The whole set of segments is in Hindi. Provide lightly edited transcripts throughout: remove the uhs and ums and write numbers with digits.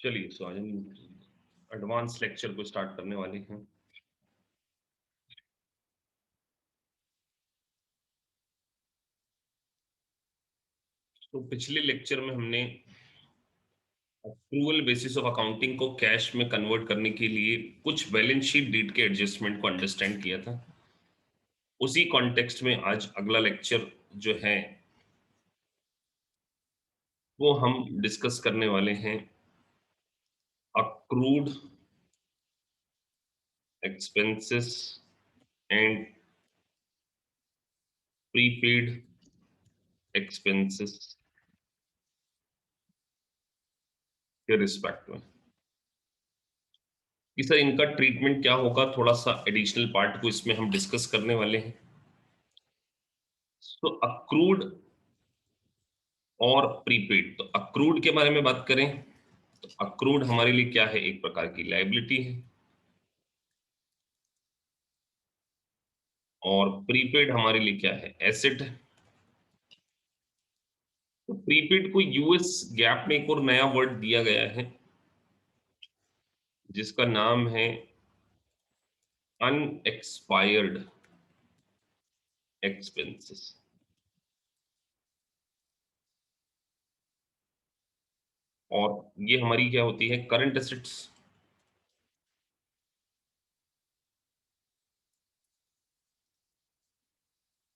चलिए, सो आज हम एडवांस लेक्चर को स्टार्ट करने वाले हैं। तो पिछले लेक्चर में हमने अक्रूवल बेसिस ऑफ अकाउंटिंग को कैश में कन्वर्ट करने के लिए कुछ बैलेंस शीट डेट के एडजस्टमेंट को अंडरस्टैंड किया था। उसी कॉन्टेक्स्ट में आज अगला लेक्चर जो है वो हम डिस्कस करने वाले हैं accrued expenses and prepaid expenses के रिस्पेक्ट में कि सर इनका ट्रीटमेंट क्या होगा, थोड़ा सा एडिशनल पार्ट को इसमें हम डिस्कस करने वाले हैं। तो अक्रूड और प्रीपेड, तो अक्रूड के बारे में बात करें तो अक्रूड हमारे लिए क्या है, एक प्रकार की लायबिलिटी है, और प्रीपेड हमारे लिए क्या है, एसेट है। तो प्रीपेड को यूएस गैप में एक और नया वर्ड दिया गया है जिसका नाम है अनएक्सपायर्ड एक्सपेंसेस। और ये हमारी क्या होती है, करंट एसेट्स।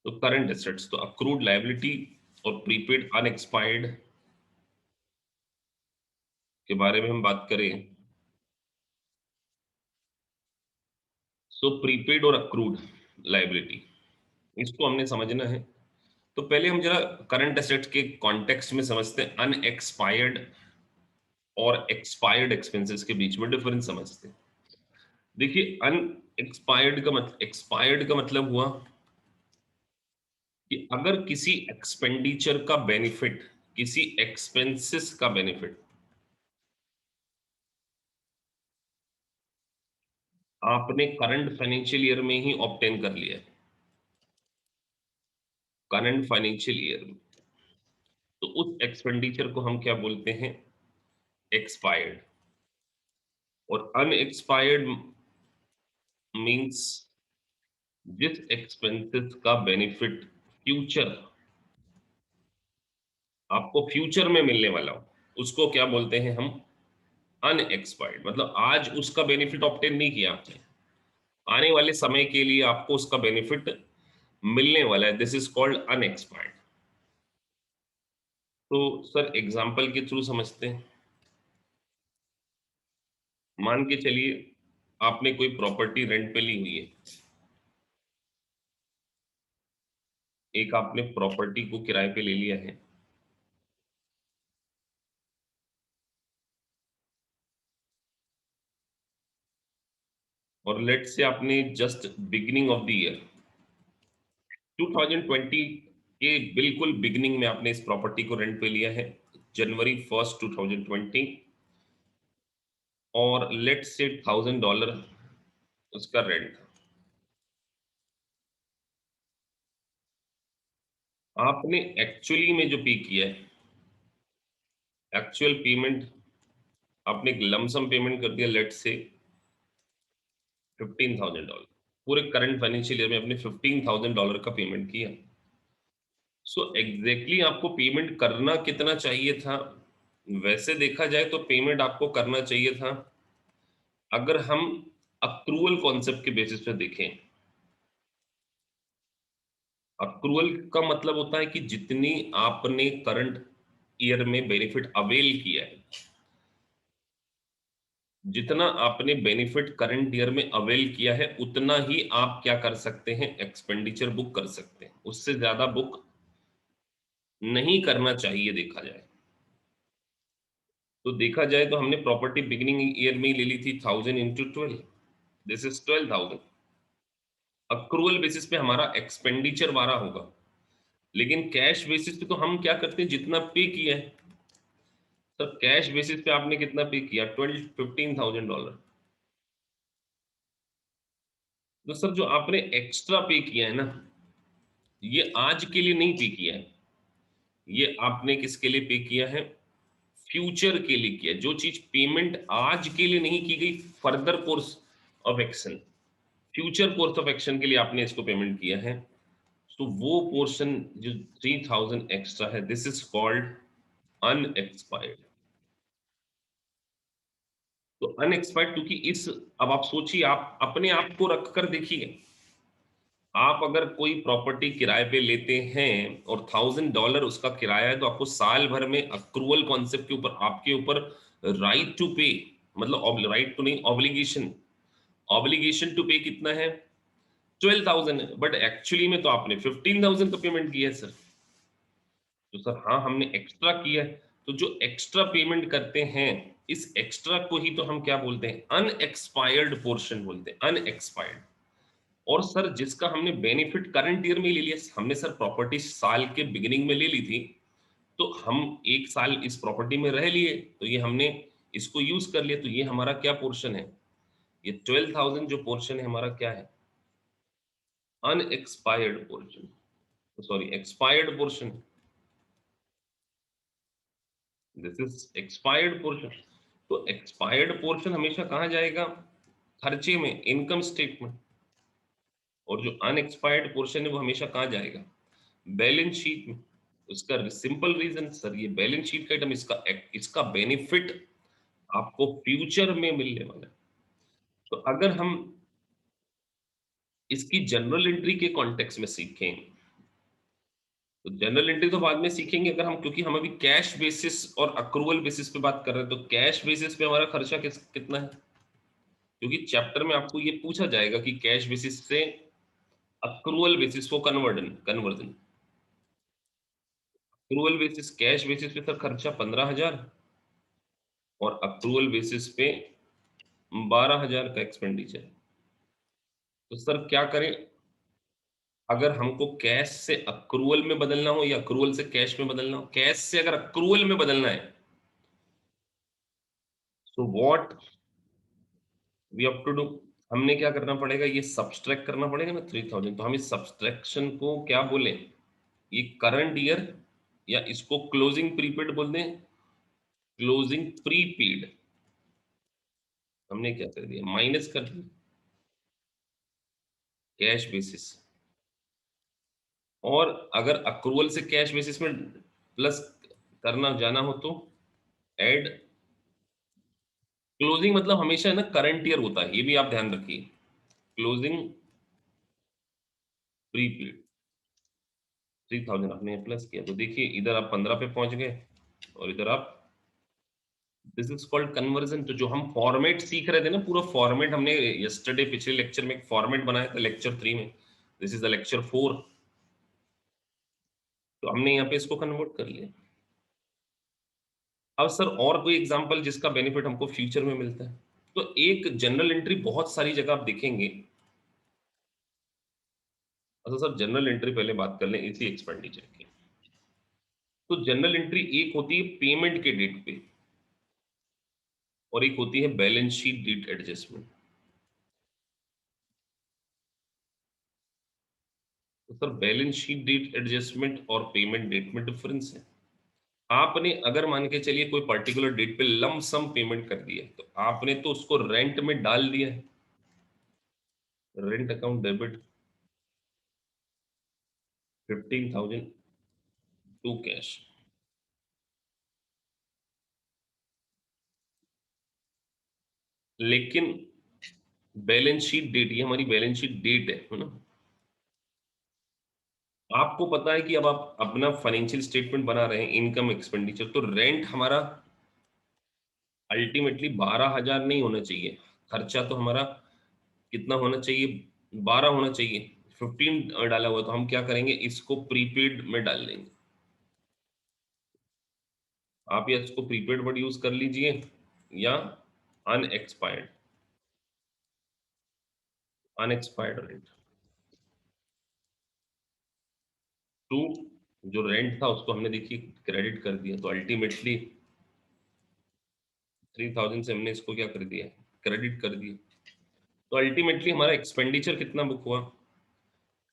तो करंट एसेट्स, तो अक्रूड लायबिलिटी और प्रीपेड अनएक्सपायर्ड के बारे में हम बात करें। सो प्रीपेड और अक्रूड लायबिलिटी, इसको हमने समझना है। तो पहले हम जरा करंट एसेट्स के कॉन्टेक्स्ट में समझते हैं, अनएक्सपायर्ड और एक्सपायर्ड एक्सपेंसेस के बीच में डिफरेंस समझते हैं। देखिए, एक्सपायर्ड का मतलब हुआ कि अगर किसी एक्सपेंडिचर का बेनिफिट, किसी एक्सपेंसेस का बेनिफिट आपने करंट फाइनेंशियल ईयर में ही ऑब्टेन कर लिया है, करंट फाइनेंशियल ईयर में, तो उस एक्सपेंडिचर को हम क्या बोलते हैं, एक्सपायर्ड। और अनएक्सपायर्ड मींस जिस एक्सपेंसेस का बेनिफिट फ्यूचर, आपको फ्यूचर में मिलने वाला हो, उसको क्या बोलते हैं हम, अनएक्सपायर्ड। मतलब आज उसका बेनिफिट ऑब्टेन नहीं किया आपने, आने वाले समय के लिए आपको उसका बेनिफिट मिलने वाला है, दिस इज कॉल्ड अनएक्सपायर्ड। तो सर एग्जांपल के थ्रू समझते हैं। मान के चलिए आपने कोई प्रॉपर्टी रेंट पे ली हुई है, एक आपने प्रॉपर्टी को किराए पे ले लिया है, और लेट से आपने just beginning of the year 2020 के बिल्कुल बिगिनिंग में आपने इस प्रॉपर्टी को रेंट पे लिया है, जनवरी 1 2020, और लेट से $1000 उसका रेंट। आपने एक्चुअली में जो पे किया है, एक्चुअल पेमेंट, आपने एक लमसम पेमेंट कर दिया, लेट से $15,000। पूरे करंट फाइनेंशियल ईयर में आपने $15,000 का पेमेंट किया। सो एग्जैक्टली आपको पेमेंट करना कितना चाहिए था, वैसे देखा जाए तो पेमेंट आपको करना चाहिए था, अगर हम अक्रूवल कॉन्सेप्ट के बेसिस पे देखें। अक्रूवल का मतलब होता है कि जितनी आपने करंट ईयर में बेनिफिट अवेल किया है, जितना आपने बेनिफिट करंट ईयर में अवेल किया है, उतना ही आप क्या कर सकते हैं, एक्सपेंडिचर बुक कर सकते हैं। उससे ज्यादा बुक नहीं करना चाहिए देखा जाए तो। देखा जाए तो हमने प्रॉपर्टी बिगिनिंग ईयर में ही ले ली थी, 1000 × 12, दिस इज 12,000। अक्रूवल बेसिस पे हमारा एक्सपेंडिचर 12 होगा, लेकिन कैश बेसिस पे तो हम क्या करते हैं, जितना पे किया है। सर कैश बेसिस पे आपने कितना पे किया, $15,000। तो सर जो आपने एक्स्ट्रा पे किया है ना, ये आज के लिए नहीं पे किया है, ये आपने किसके लिए पे किया है, फ्यूचर के लिए किया, जो चीज पेमेंट आज के लिए नहीं की गई, further course of action, future course of action के लिए आपने इसको पेमेंट किया है, तो वो पोर्शन जो 3000 एक्स्ट्रा है, दिस इज कॉल्ड अनएक्सपायर्ड। तो अनएक्सपायर्ड क्योंकि इस, अब आप सोचिए, आप अपने आप को रख कर देखिए, आप अगर कोई प्रॉपर्टी किराए पे लेते हैं और $1000 उसका किराया है, तो आपको साल भर में अक्रूवल कॉन्सेप्ट के ऊपर आपके ऊपर राइट टू पे, मतलब राइट टू नहीं, ऑब्लिगेशन, ऑब्लिगेशन टू पे कितना है, 12,000 है, बट एक्चुअली में तो आपने 15,000 का पेमेंट किया है सर। तो सर हाँ, हमने एक्स्ट्रा किया है, तो जो एक्स्ट्रा पेमेंट करते हैं, इस एक्स्ट्रा को ही तो हम क्या बोलते हैं, अनएक्सपायर्ड पोर्शन बोलते हैं, अनएक्सपायर्ड। और सर जिसका हमने बेनिफिट करंट ईयर में ले लिया, हमने सर प्रॉपर्टी साल के बिगिनिंग में ले ली थी, तो हम एक साल इस प्रॉपर्टी में रह लिए, तो ये हमने इसको यूज कर लिया, तो ये हमारा क्या पोर्शन है, ये 12,000 जो पोर्शन है हमारा क्या है, unexpired portion, sorry expired portion, this is expired portion. तो एक्सपायर्ड पोर्शन हमेशा कहाँ जाएगा, खर्चे में, इनकम स्टेटमेंट। और जो अनएक्सपायर्ड पोर्शन है वो हमेशा कहाँ जाएगा, बैलेंस शीट में। उसका सिंपल रीजन सर, ये बैलेंस शीट का आइटम, इसका इसका बेनिफिट आपको फ्यूचर में मिलने वाला है। तो अगर हम इसकी जनरल एंट्री के कॉन्टेक्स्ट में सीखें, तो जनरल एंट्री तो बाद में सीखेंगे, अगर हम, क्योंकि हम अभी कैश बेसिस और अक्रूवल बेसिस पे बात कर रहे हैं, तो कैश बेसिस पे हमारा खर्चा कितना है, क्योंकि चैप्टर में आपको ये पूछा जाएगा कि कैश बेसिस से अक्रूवल बेसिस को conversion conversion, accrual basis, cash basis पे सर खर्चा 15,000 और अक्रूवल बेसिस पे 12,000 का एक्सपेंडिचर। तो सर क्या करें, अगर हमको कैश से अक्रूवल में बदलना हो या अक्रूवल से कैश में बदलना हो, कैश से अगर अक्रूवल में बदलना है, तो what we have to do, हमने क्या करना पड़ेगा, ये सब्सट्रैक्ट करना पड़ेगा ना 3000, तो हम इस सब्सट्रैक्शन को क्या बोले, ये करंट ईयर, या इसको क्लोजिंग प्रीपेड बोल दें, क्लोजिंग प्रीपेड, हमने क्या कर दिया, माइनस कर दिया कैश बेसिस। और अगर अक्रूवल से कैश बेसिस में प्लस करना जाना हो, तो ऐड क्लोजिंग, मतलब हमेशा है ना करंट ईयर होता है, ये भी आप ध्यान रखिए, क्लोजिंग प्रीपेड 3000 आपने प्लस किया, तो देखिए इधर आप 15 पे पहुंच गए और इधर आप, दिस इज कॉल्ड कन्वर्जन। तो जो हम फॉर्मेट सीख रहे थे ना, पूरा फॉर्मेट हमने यस्टरडे पिछले लेक्चर में एक फॉर्मेट बनाया था, लेक्चर 3 में, दिस इज द लेक्चर 4, तो हमने यहाँ पे इसको कन्वर्ट कर लिया। अब सर और कोई एग्जांपल जिसका बेनिफिट हमको फ्यूचर में मिलता है, तो एक जनरल एंट्री बहुत सारी जगह आप देखेंगे। अच्छा सर, जनरल एंट्री पहले बात कर लें इसी एक्सपेंडिचर की। तो जनरल एंट्री एक होती है पेमेंट के डेट पे, और एक होती है बैलेंस शीट डेट एडजस्टमेंट। तो sir balance sheet date adjustment और पेमेंट डेट में डिफरेंस है। आपने अगर मान के चलिए कोई पर्टिकुलर डेट पे लम सम पेमेंट कर दिया है, तो आपने तो उसको रेंट में डाल दिया है, rent account debit 15,000 to cash. लेकिन बैलेंस शीट डेट, ये हमारी बैलेंस शीट डेट है ना, आपको पता है कि अब आप अपना फाइनेंशियल स्टेटमेंट बना रहे हैं, इनकम एक्सपेंडिचर, तो रेंट हमारा अल्टीमेटली 12,000 नहीं होना चाहिए, खर्चा तो हमारा कितना होना चाहिए, 12 होना चाहिए, 15 डाला हुआ, तो हम क्या करेंगे, इसको प्रीपेड में डाल देंगे। आप या इसको प्रीपेड वर्ड यूज कर लीजिए, या अनएक्सपायर्ड, अनएक्सपायर्ड रेंट टू, जो रेंट था उसको हमने देखिए क्रेडिट कर दिया, तो अल्टीमेटली 3000 से हमने इसको क्या कर दिया, क्रेडिट कर दिया, तो अल्टीमेटली हमारा एक्सपेंडिचर कितना बुक हुआ,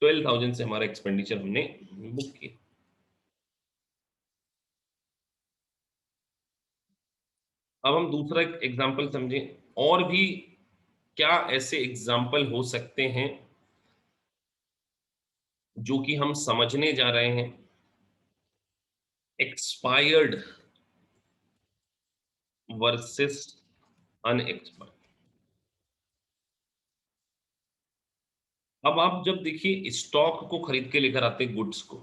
12,000 से हमारा एक्सपेंडिचर हमने बुक किया। अब हम दूसरा एग्जाम्पल समझें, और भी क्या ऐसे एग्जाम्पल हो सकते हैं जो कि हम समझने जा रहे हैं। Expired versus unexpired. अब आप जब देखिए स्टॉक को खरीद के लेकर आते हैं, गुड्स को,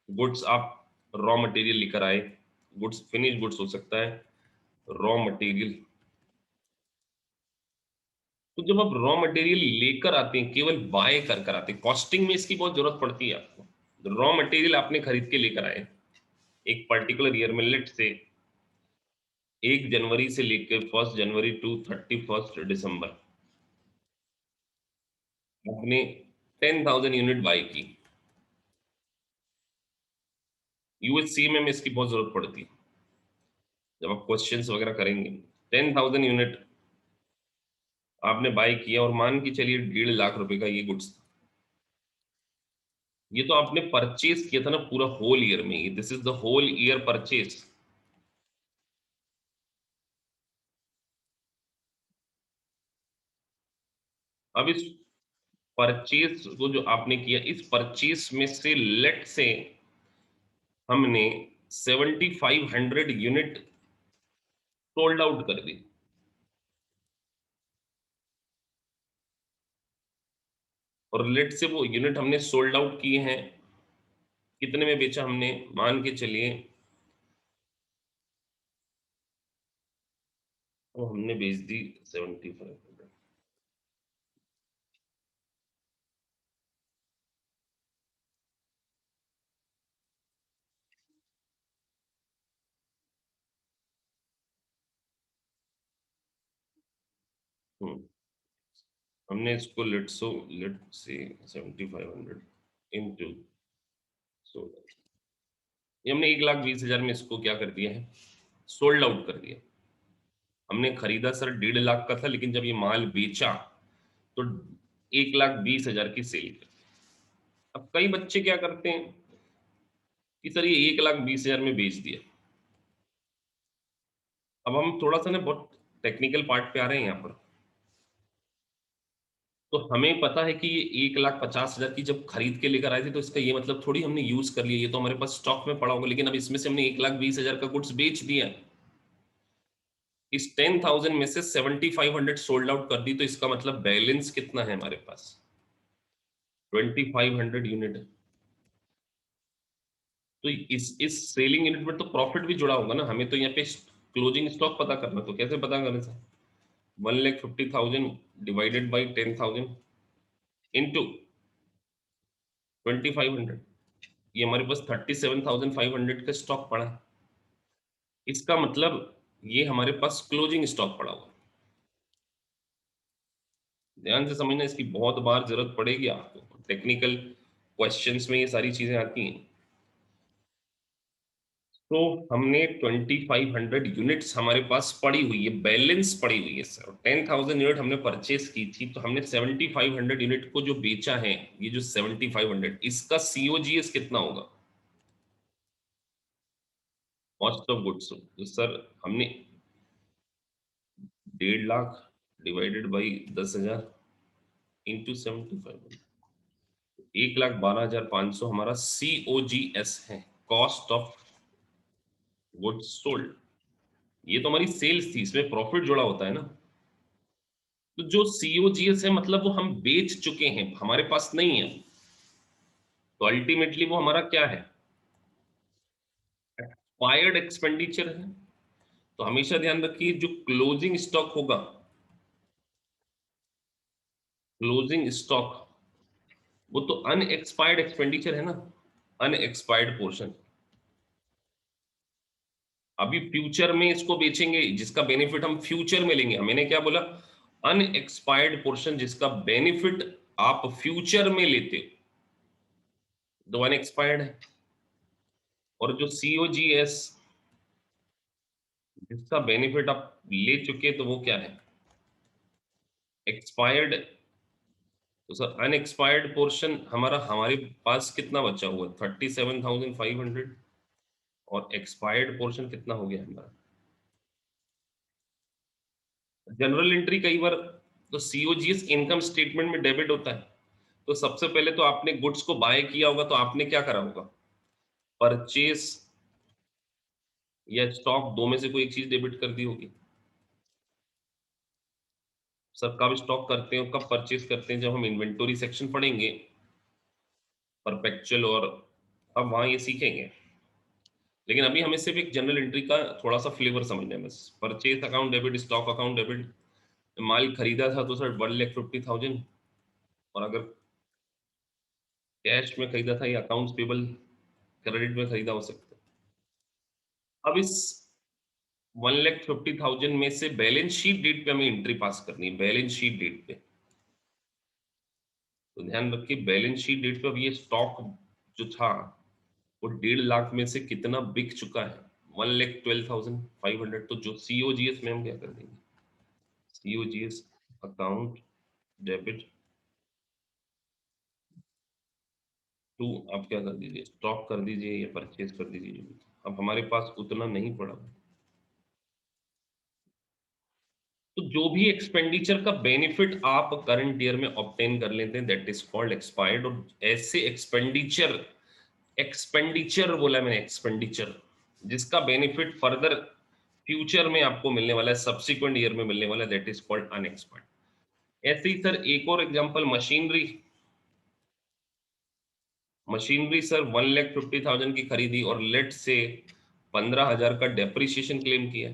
गुड्स आप रॉ मटेरियल लेकर आए, गुड्स फिनिश गुड्स हो सकता है, रॉ मटेरियल। तो जब आप रॉ मटेरियल लेकर आते हैं, केवल बाय कर कर आते हैं, कॉस्टिंग में इसकी बहुत जरूरत पड़ती है आपको। रॉ मटेरियल आपने खरीद के लेकर आए एक पर्टिकुलर ईयर में, लेट से 1 जनवरी से लेकर 1 जनवरी टू 31 दिसंबर आपने 10,000 यूनिट बाय की। यूएससी में इसकी बहुत जरूरत पड़ती है जब आप क्वेश्चंस वगैरह करेंगे। 10,000 यूनिट आपने बाय किया, और मान के चलिए 1.5 लाख रुपए का ये गुड्स था। ये तो आपने परचेज किया था ना पूरा होल ईयर में, this is the whole year purchase. अब इस परचेज को जो आपने किया, इस परचेज में से लेट से हमने 7,500 यूनिट सोल्ड आउट कर दी। और लेट से वो यूनिट हमने सोल्ड आउट किए हैं, कितने में बेचा हमने, मान के चलिए वो हमने बेच दी 7,500। हमने इसको लेट से 7,500 इंटू 16, ये हमने 1,20,000 में इसको क्या कर दिया है, सोल्ड आउट कर दिया। हमने खरीदा सर 1.5 लाख का था, लेकिन जब ये माल बेचा तो 1,20,000 की सेल कर। अब कई बच्चे क्या करते हैं कि सर ये 1,20,000 में बेच दिया। अब हम थोड़ा सा ना बहुत टेक्निकल पार्ट पे आ रहे हैं यहाँ पर। तो हमें पता है कि ये 1,50,000 की जब खरीद के लेकर आए थे, तो इसका ये मतलब थोड़ी हमने यूज कर लिया, ये तो हमारे पास स्टॉक में पड़ा होगा, लेकिन अब इसमें से हमने 1,20,000 का गुड्स बेच दिया। इस 10,000 में से 7,500 सोल्ड आउट कर दी, तो इसका मतलब बैलेंस कितना है हमारे पास, 2,500 यूनिट। तो इस सेलिंग यूनिट में तो प्रॉफिट भी जुड़ा होगा ना, हमें तो यहाँ पे क्लोजिंग स्टॉक पता करना, तो कैसे पता करें सर, 1,50,000 डिवाइडेड बाई 10,000 इंटू 2,500, ये हमारे पास 37,500 का स्टॉक पड़ा है। इसका मतलब ये हमारे पास क्लोजिंग स्टॉक पड़ा हुआ है। ध्यान से समझना, इसकी बहुत बार जरूरत पड़ेगी आपको, टेक्निकल क्वेश्चंस में ये सारी चीजें आती हैं। तो हमने 2,500 यूनिट्स हमारे पास पड़ी हुई है, बैलेंस पड़ी हुई है सर। 10,000 यूनिट हमने परचेस की थी, तो हमने 7,500 यूनिट को जो बेचा है, ये जो 7,500, इसका सीओजीएस कितना होगा, कॉस्ट ऑफ गुड्स। तो सर हमने 1.5 लाख डिवाइडेड बाई 10,000 इंटू 7,500, 1,12,500 हमारा सीओजीएस है, कॉस्ट ऑफ गुड्स सोल्ड। ये तो हमारी सेल्स थी, इसमें प्रॉफिट जुड़ा होता है ना। तो जो सीओजीएस है मतलब वो हम बेच चुके हैं, हमारे पास नहीं है। तो अल्टीमेटली वो हमारा क्या है, एक्सपायर्ड एक्सपेंडिचर है। तो हमेशा ध्यान रखिए, जो क्लोजिंग स्टॉक होगा, क्लोजिंग स्टॉक, वो तो अनएक्सपायर्ड एक्सपेंडिचर है ना, अनएक्सपायर्ड पोर्शन। अभी फ्यूचर में इसको बेचेंगे, जिसका बेनिफिट हम फ्यूचर में लेंगे। मैंने क्या बोला, अनएक्सपायर्ड पोर्शन जिसका बेनिफिट आप फ्यूचर में लेते हो, तो अनएक्सपायर्ड है। और जो सीओजीएस जिसका बेनिफिट आप ले चुके, तो वो क्या है, एक्सपायर्ड। तो सर अनएक्सपायर्ड पोर्शन हमारा, हमारे पास कितना बचा हुआ, 37,500, और एक्सपायर्ड पोर्शन कितना हो गया हमारा, जनरल एंट्री कई बार तो सीओजीएस इनकम स्टेटमेंट में डेबिट होता है। तो सबसे पहले तो आपने गुड्स को बाय किया होगा तो आपने क्या करा होगा? परचेस या स्टॉक, दो में से कोई एक चीज डेबिट कर दी होगी। सर कब स्टॉक करते हैं और कब परचेज करते हैं, जब हम इन्वेंटरी सेक्शन पढ़ेंगे परपेचुअल, और अब वहां ये सीखेंगे। लेकिन अभी हमें सिर्फ एक जनरल एंट्री का थोड़ा सा फ्लेवर समझना है बस। Purchase account debit, stock account debit. माल खरीदा था तो सर 1,50,000, और अगर कैश में खरीदा था या अकाउंट्स पेबल क्रेडिट में खरीदा हो सकता है। अब इस 1,50,000 में से बैलेंस शीट डेट पे हमें एंट्री पास करनी है, बैलेंस शीट डेट पे। तो ध्यान रखिए बैलेंस शीट डेट पे अब ये स्टॉक जो था वो 1.5 लाख में से कितना बिक चुका है, 1,12,500। तो जो सीओजीएस में हम क्या कर देंगे, सीओजीएस अकाउंट डेबिट टू, आप क्या कर दीजिए, स्टॉक कर दीजिए या परचेज कर दीजिए जो भी। अब हमारे पास उतना नहीं पड़ा, तो जो भी एक्सपेंडिचर का बेनिफिट आप करंट ईयर में ऑब्टेन कर लेते हैं दैट इज कॉल्ड एक्सपायर्ड। और ऐसे एक्सपेंडिचर, एक्सपेंडिचर बोला मैंने, एक्सपेंडिचर जिसका बेनिफिट फर्दर फ्यूचर में आपको मिलने वाला है, सब्सिक्वेंट ईयर में मिलने वाला है, दैट इज कॉल्ड अनएक्सपायर्ड। ऐसे ही सर एक और एग्जांपल, मशीनरी। मशीनरी सर 1,50,000 की खरीदी और लेट से 15,000 का डेप्रिसिएशन क्लेम किया।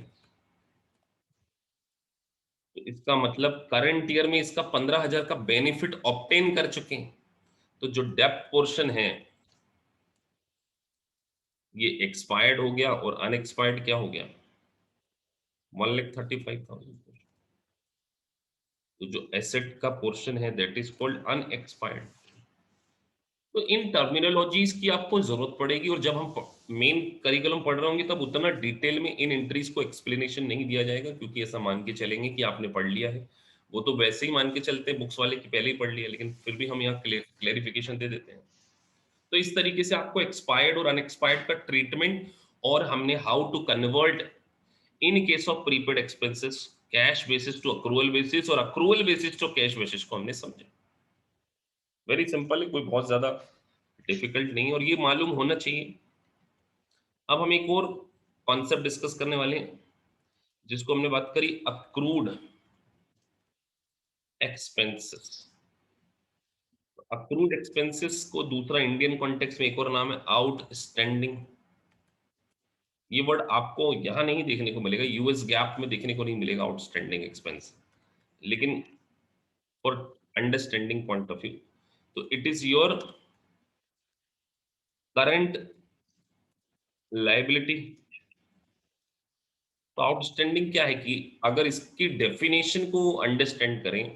तो इसका मतलब करंट ईयर में इसका 15,000 का बेनिफिट ऑब्टेन कर चुके हैं। तो जो डेप्थ पोर्शन है ये एक्सपायर्ड हो गया, और अनएक्सपायर्ड क्या हो गया, 1,35,000। तो जो एसेट का पोर्शन है दैट इज कॉल्ड अनएक्सपायर्ड। तो इन टर्मिनोलॉजीज की आपको जरूरत पड़ेगी, और जब हम मेन करिकुलम पढ़ रहे होंगे तब उतना डिटेल में इन एंट्रीज को एक्सप्लेनेशन नहीं दिया जाएगा, क्योंकि ऐसा मान के चलेंगे कि आपने पढ़ लिया है। वो तो वैसे ही मान के चलते हैं बुक्स वाले की पहले ही पढ़ लिया, लेकिन फिर भी हम यहाँ क्लेरिफिकेशन दे देते हैं। तो इस तरीके से आपको एक्सपायर्ड और अनएक्सपायर्ड का ट्रीटमेंट, और हमने how to convert in case of prepaid expenses cash basis to accrual basis, और accrual basis to cash basis को हमने समझा। वेरी सिंपल है, कोई बहुत ज्यादा डिफिकल्ट नहीं, और ये मालूम होना चाहिए। अब हम एक और कॉन्सेप्ट डिस्कस करने वाले हैं जिसको हमने बात करी, अक्रूड एक्सपेंसेस। अक्रूड एक्सपेंसेस को दूसरा इंडियन कॉन्टेक्स्ट में एक और नाम है आउटस्टैंडिंग। ये वर्ड आपको यहां नहीं देखने को मिलेगा, यूएस गैप में देखने को नहीं मिलेगा आउटस्टैंडिंग एक्सपेंस, लेकिन for understanding point of view तो it is your current liability. तो आउटस्टैंडिंग क्या है कि अगर इसकी डेफिनेशन को अंडरस्टैंड करें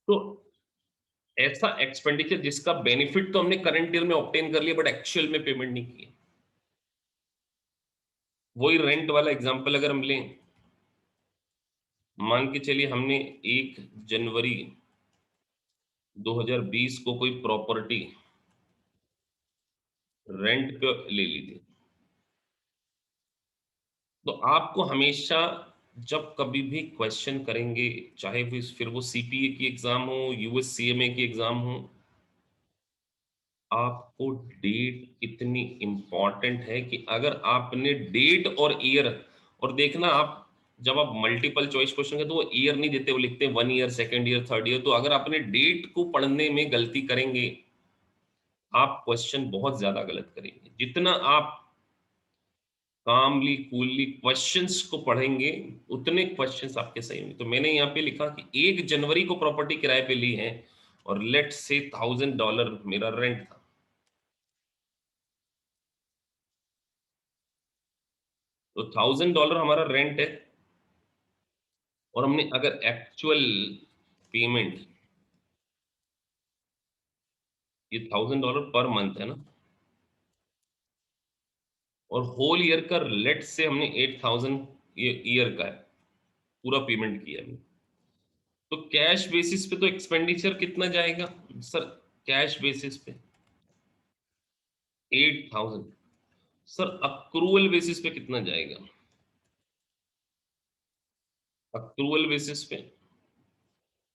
तो ऐसा एक्सपेंडिचर जिसका बेनिफिट तो हमने करंट ईयर में ऑब्टेन कर लिया बट एक्चुअल में पेमेंट नहीं की। वही रेंट वाला एग्जांपल अगर हम लें, मान के चलिए हमने 1 जनवरी 2020 को कोई प्रॉपर्टी रेंट पे ले ली थी। तो आपको हमेशा जब कभी भी क्वेश्चन करेंगे, चाहे फिर वो सीपीए की एग्जाम हो, यूएससीएमए की एग्जाम हो, आपको डेट इतनी इंपॉर्टेंट है कि अगर आपने डेट और ईयर, और देखना आप जब आप मल्टीपल चॉइस क्वेश्चन है तो वो ईयर नहीं देते, वो लिखते हैं 1 year, second year, third year. तो अगर आपने डेट को पढ़ने में गलती करेंगे आप क्वेश्चन बहुत ज्यादा गलत करेंगे। जितना आप कामली कूलली क्वेश्चंस को पढ़ेंगे उतने क्वेश्चंस आपके सही होंगे। तो मैंने यहाँ पे लिखा कि 1 जनवरी को प्रॉपर्टी किराए पे ली है और लेट से $1,000 मेरा रेंट था। तो $1,000 हमारा रेंट है, और हमने अगर एक्चुअल पेमेंट, ये $1,000 पर मंथ है ना, और होल ईयर का लेट से हमने 8,000 ये ईयर का है, पूरा पेमेंट किया है। तो कैश बेसिस पे तो एक्सपेंडिचर कितना जाएगा सर, कैश बेसिस पे 8,000। सर अक्रूवल बेसिस पे कितना जाएगा, अक्रूवल बेसिस पे,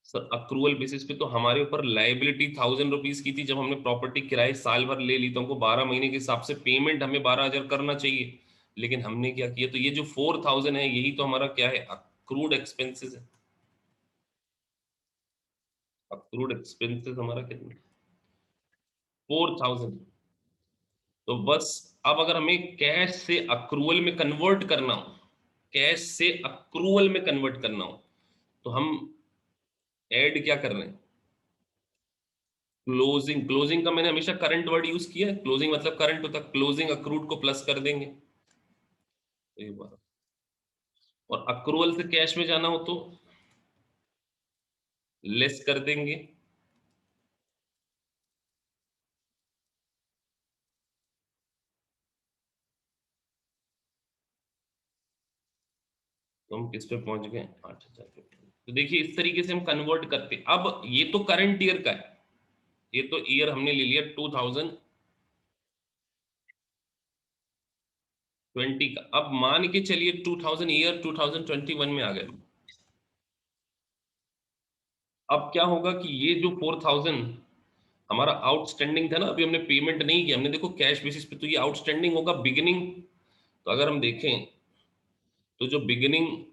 सर अक्रूवल बेसिस पे तो हमारे ऊपर लाइबिलिटी 1000 रुपीज की थी जब हमने प्रॉपर्टी किराए साल भर ले ली, तो हमको 12 महीने के हिसाब से पेमेंट हमें 12,000 करना चाहिए। लेकिन हमने क्या किया, तो ये जो 4000 है यही तो हमारा क्या है, अक्रूड एक्सपेंसेस है। अक्रूड एक्सपेंसेस हमारा कितना, 4000। तो बस अब अगर हमें कैश से अक्रूवल में कन्वर्ट करना हो, कैश से अक्रूवल में कन्वर्ट करना हो, तो हम ऐड क्या कर रहे हैं, क्लोजिंग। क्लोजिंग का मैंने हमेशा करंट वर्ड यूज किया है, क्लोजिंग मतलब करंट होता है, क्लोजिंग अक्रूड को प्लस कर देंगे। एक बार, और अक्रूवल से कैश में जाना हो तो लेस कर देंगे। तो हम किस पे पहुंच गए, 8,000 पे। तो देखिए इस तरीके से हम कन्वर्ट करते। अब ये तो करंट ईयर का है, ये तो ईयर हमने ले लिया 2020 का। अब मान के चलिए 2000 ईयर 2021 में आ गए। अब क्या होगा कि ये जो 4000 हमारा आउटस्टैंडिंग था ना, अभी हमने पेमेंट नहीं किया, हमने देखो कैश बेसिस पे, तो ये आउटस्टैंडिंग होगा बिगिनिंग। तो अगर हम देखें तो जो बिगिनिंग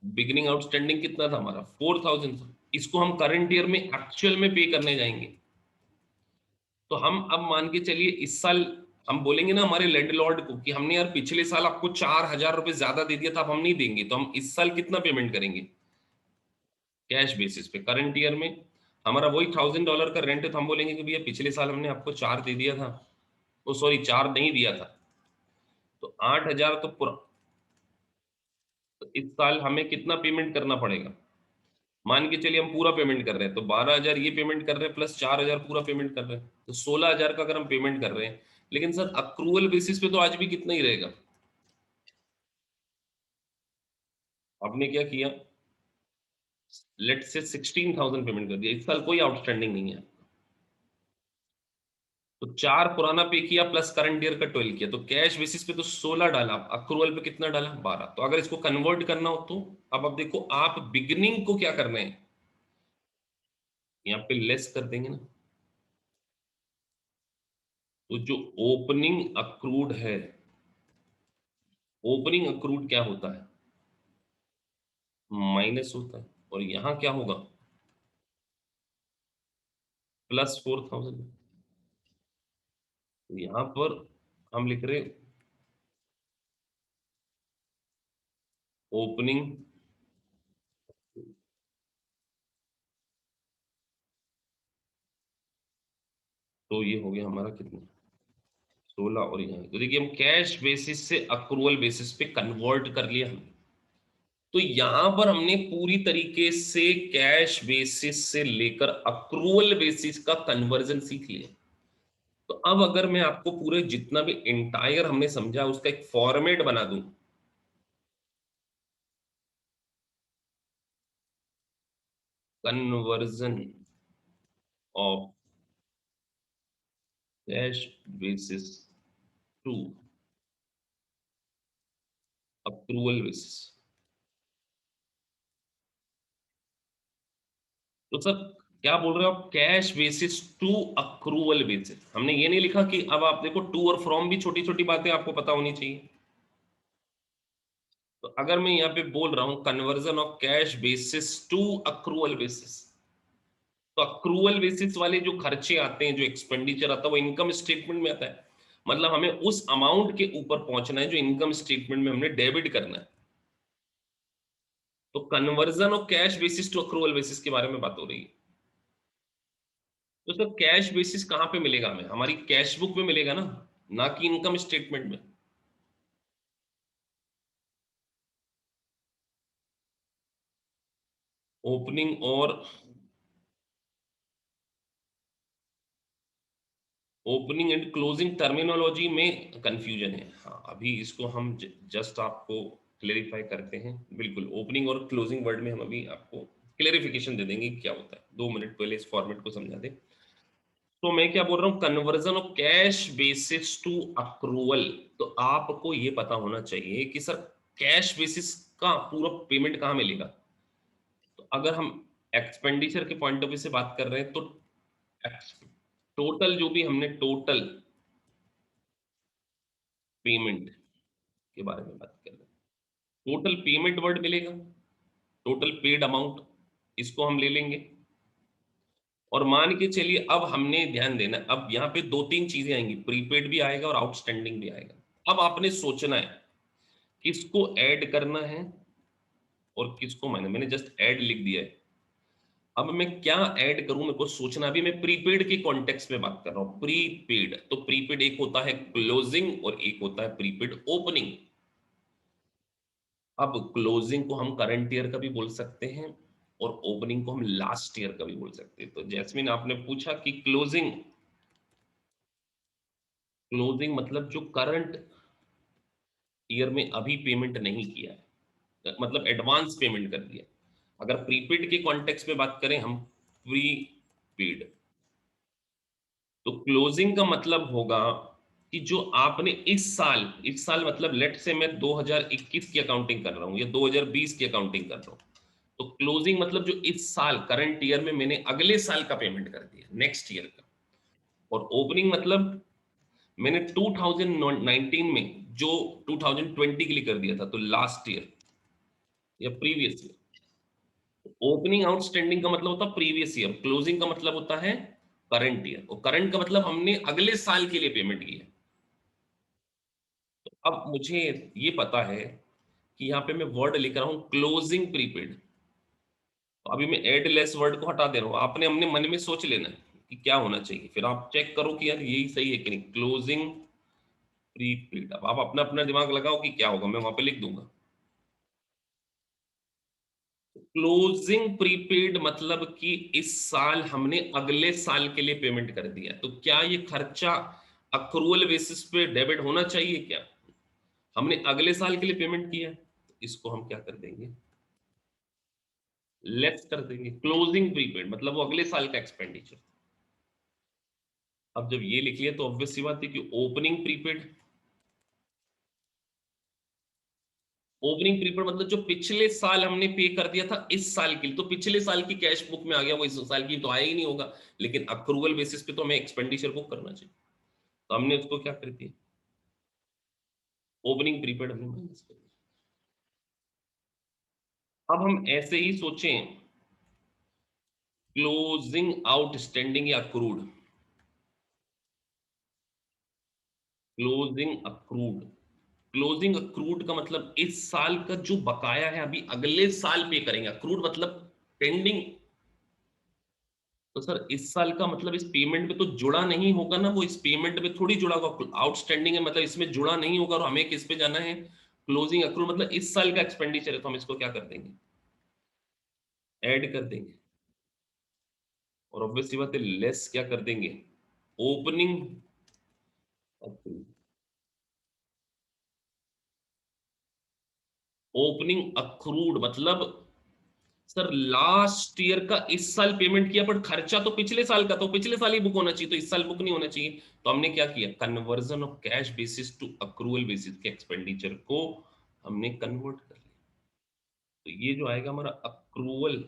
बिगिनिंग आउटस्टैंडिंग कितना था हमारा, 4000 था। इसको हम करंट ईयर में एक्चुअल में पे करने जाएंगे। तो हम अब मान के चलिए इस साल हम बोलेंगे ना हमारे लैंडलॉर्ड को कि हमने यार पिछले साल आपको 4,000 रुपए ज्यादा दे दिया था, अब हम नहीं देंगे, तो हम इस साल कितना पेमेंट करेंगे कैश बेसिस पे। करंट ईयर में हमारा वही $1000 का रेंट है, तो हम बोलेंगे कि भैया पिछले साल हमने आपको 4 दे दिया था, ओ सॉरी 4 नहीं दिया था, तो 8,000 तो पूरा, तो इस साल हमें कितना पेमेंट करना पड़ेगा। मान के चलिए हम पूरा पेमेंट कर रहे हैं, तो 12,000 ये पेमेंट कर रहे हैं प्लस 4,000 पूरा पेमेंट कर रहे हैं, तो 16,000 का अगर हम पेमेंट कर रहे हैं। लेकिन सर अक्रूवल बेसिस पे तो आज भी कितना ही रहेगा। आपने क्या किया, लेट से 16,000 पेमेंट कर दिया, इस साल कोई आउटस्टैंडिंग नहीं है, तो 4 पुराना पे किया प्लस करंट ईयर का 12 किया, तो कैश बेसिस पे तो 16 डाला, अक्रूवल पे कितना डाला 12। तो अगर इसको कन्वर्ट करना हो तो अब देखो आप बिगिनिंग को क्या कर रहे हैं, यहाँ पे लेस कर देंगे ना। तो जो ओपनिंग अक्रूड है, ओपनिंग अक्रूड क्या होता है, माइनस होता है, और यहाँ क्या होगा, प्लस 4000। तो यहाँ पर हम लिख रहे ओपनिंग, तो ये हो गया हमारा कितना, 16, और यहाँ तो देखिए हम कैश बेसिस से अक्रूवल बेसिस पे कन्वर्ट कर लिया हमने। तो यहां पर हमने पूरी तरीके से कैश बेसिस से लेकर अक्रूवल बेसिस का कन्वर्जन सीख लिया। तो अब अगर मैं आपको पूरे जितना भी इंटायर हमने समझा उसका एक फॉर्मेट बना दूं, conversion of cash basis to accrual basis, तो सर क्या बोल रहे हो आप, cash basis to accrual basis. हमने ये नहीं लिखा कि, अब आप देखो टू और फ्रॉम भी छोटी छोटी बातें आपको पता होनी चाहिए। तो अगर मैं यहाँ पे बोल रहा हूं conversion of cash basis to accrual basis, तो अक्रूवल बेसिस वाले जो खर्चे आते हैं, जो एक्सपेंडिचर आता है, वो इनकम स्टेटमेंट में आता है। मतलब हमें उस अमाउंट के ऊपर पहुंचना है जो इनकम स्टेटमेंट में हमने डेबिट करना है। तो conversion of cash basis to accrual basis के बारे में बात हो रही है। तो सर कैश बेसिस कहाँ पे मिलेगा हमें, हमारी कैश बुक में मिलेगा ना, ना कि इनकम स्टेटमेंट में। ओपनिंग और ओपनिंग एंड क्लोजिंग टर्मिनोलॉजी में कंफ्यूजन है, हाँ अभी इसको हम जस्ट आपको क्लेरिफाई करते हैं। बिल्कुल ओपनिंग और क्लोजिंग वर्ड में हम अभी आपको क्लेरिफिकेशन दे देंगे कि क्या होता है, 2 मिनट पहले इस फॉर्मेट को समझा दें। तो मैं क्या बोल रहा हूँ, conversion of cash basis to accrual. तो आपको ये पता होना चाहिए कि सर कैश बेसिस इसका पूरा पेमेंट कहाँ मिलेगा? तो अगर हम एक्सपेंडिचर के पॉइंट ऑफ व्यू से बात कर रहे हैं तो टोटल जो भी हमने टोटल पेमेंट के बारे में बात कर रहे हैं, टोटल पेमेंट वर्ड मिलेगा, टोटल पेड अमाउंट, इसको हम ले लेंगे। और मान के चलिए अब हमने ध्यान देना, अब यहाँ पे दो तीन चीजें आएंगी, प्रीपेड भी आएगा और आउटस्टैंडिंग भी आएगा। अब आपने सोचना है किसको ऐड करना है और किसको मैंने मैंने जस्ट ऐड लिख दिया है। अब मैं क्या ऐड करूं, मेरे को सोचना। अभी मैं प्रीपेड के कॉन्टेक्स्ट में बात कर रहा हूं। प्रीपेड, तो प्रीपेड एक होता है क्लोजिंग और एक होता है प्रीपेड ओपनिंग। अब क्लोजिंग को हम करंट ईयर का भी बोल सकते हैं और ओपनिंग को हम लास्ट ईयर का भी बोल सकते हैं। तो जैस्मिन आपने पूछा कि क्लोजिंग, क्लोजिंग मतलब जो करंट ईयर में अभी पेमेंट नहीं किया है, मतलब एडवांस पेमेंट कर दिया। अगर प्रीपेड के कॉन्टेक्स्ट में बात करें हम, प्रीपेड, तो क्लोजिंग का मतलब होगा कि जो आपने इस साल मतलब लेट से मैं 2021 की अकाउंटिंग कर रहा हूं या 2020 की अकाउंटिंग कर रहा हूं, तो क्लोजिंग मतलब जो इस साल करंट ईयर में मैंने अगले साल का पेमेंट कर दिया, नेक्स्ट ईयर का। और ओपनिंग मतलब मैंने 2019 में जो 2020 के लिए कर दिया था, तो लास्ट ईयर या प्रीवियस ईयर। ओपनिंग आउटस्टैंडिंग का मतलब होता है प्रीवियस ईयर, क्लोजिंग का मतलब होता है करंट ईयर, और करंट का मतलब हमने अगले साल के लिए पेमेंट की है। अब मुझे ये पता है कि यहाँ पे मैं वर्ड लिख रहा हूं क्लोजिंग प्रीपेड, तो अभी मैं एड लेस वर्ड को हटा दे रहा हूं। आपने अपने मन में सोच लेना है कि क्या होना चाहिए, फिर आप चेक करो कि यार यही सही है कि नहीं। क्लोजिंग प्रीपेड, अब आप अपना अपना दिमाग लगाओ कि क्या होगा, मैं वहां पे लिख दूंगा। क्लोजिंग प्रीपेड मतलब कि इस साल हमने अगले साल के लिए पेमेंट कर दिया, तो क्या ये खर्चा अक्रूवल बेसिस पे डेबिट होना चाहिए क्या? हमने अगले साल के लिए पेमेंट किया है, तो इसको हम क्या कर देंगे, लेस कर देंगे। क्लोजिंग प्रीपेड मतलब वो अगले साल का एक्सपेंडिचर। अब जब ये लिख लिया तो ऑब्वियस सी बात है कि ओपनिंग प्रीपेड, ओपनिंग प्रीपेड मतलब जो पिछले साल हमने पे कर दिया था इस साल के लिए, तो पिछले साल की कैश बुक में आ गया, वो इस साल की तो आया ही नहीं होगा, लेकिन अक्रूवल बेसिस पे तो हमें एक्सपेंडिचर बुक करना चाहिए, तो हमने उसको क्या कर दिया, ओपनिंग प्रीपेड हमने माइनस कर दिया। अब हम ऐसे ही सोचें, क्लोजिंग आउटस्टैंडिंग या accrued, closing accrued, closing accrued का मतलब इस साल का जो बकाया है अभी अगले साल पे करेंगे। अक्रूड मतलब पेंडिंग, तो सर इस साल का मतलब इस पेमेंट में तो जुड़ा नहीं होगा ना, वो इस पेमेंट में थोड़ी जुड़ा होगा। आउटस्टैंडिंग है मतलब इसमें जुड़ा नहीं होगा, और हमें किस पे जाना है, क्लोजिंग अक्रूड मतलब इस साल का एक्सपेंडिचर है, तो हम इसको क्या कर देंगे, ऐड कर देंगे। और ऑब्वियस सी बात है लेस क्या कर देंगे, ओपनिंग अक्रूड। ओपनिंग अक्रूड मतलब सर लास्ट ईयर का इस साल पेमेंट किया, बट खर्चा तो पिछले साल का, तो पिछले साल ही बुक होना चाहिए, तो इस साल बुक नहीं होना चाहिए। तो हमने क्या किया, conversion of cash basis to accrual basis के एक्सपेंडिचर को हमने कन्वर्ट कर लिया। तो ये जो आएगा हमारा अक्रूवल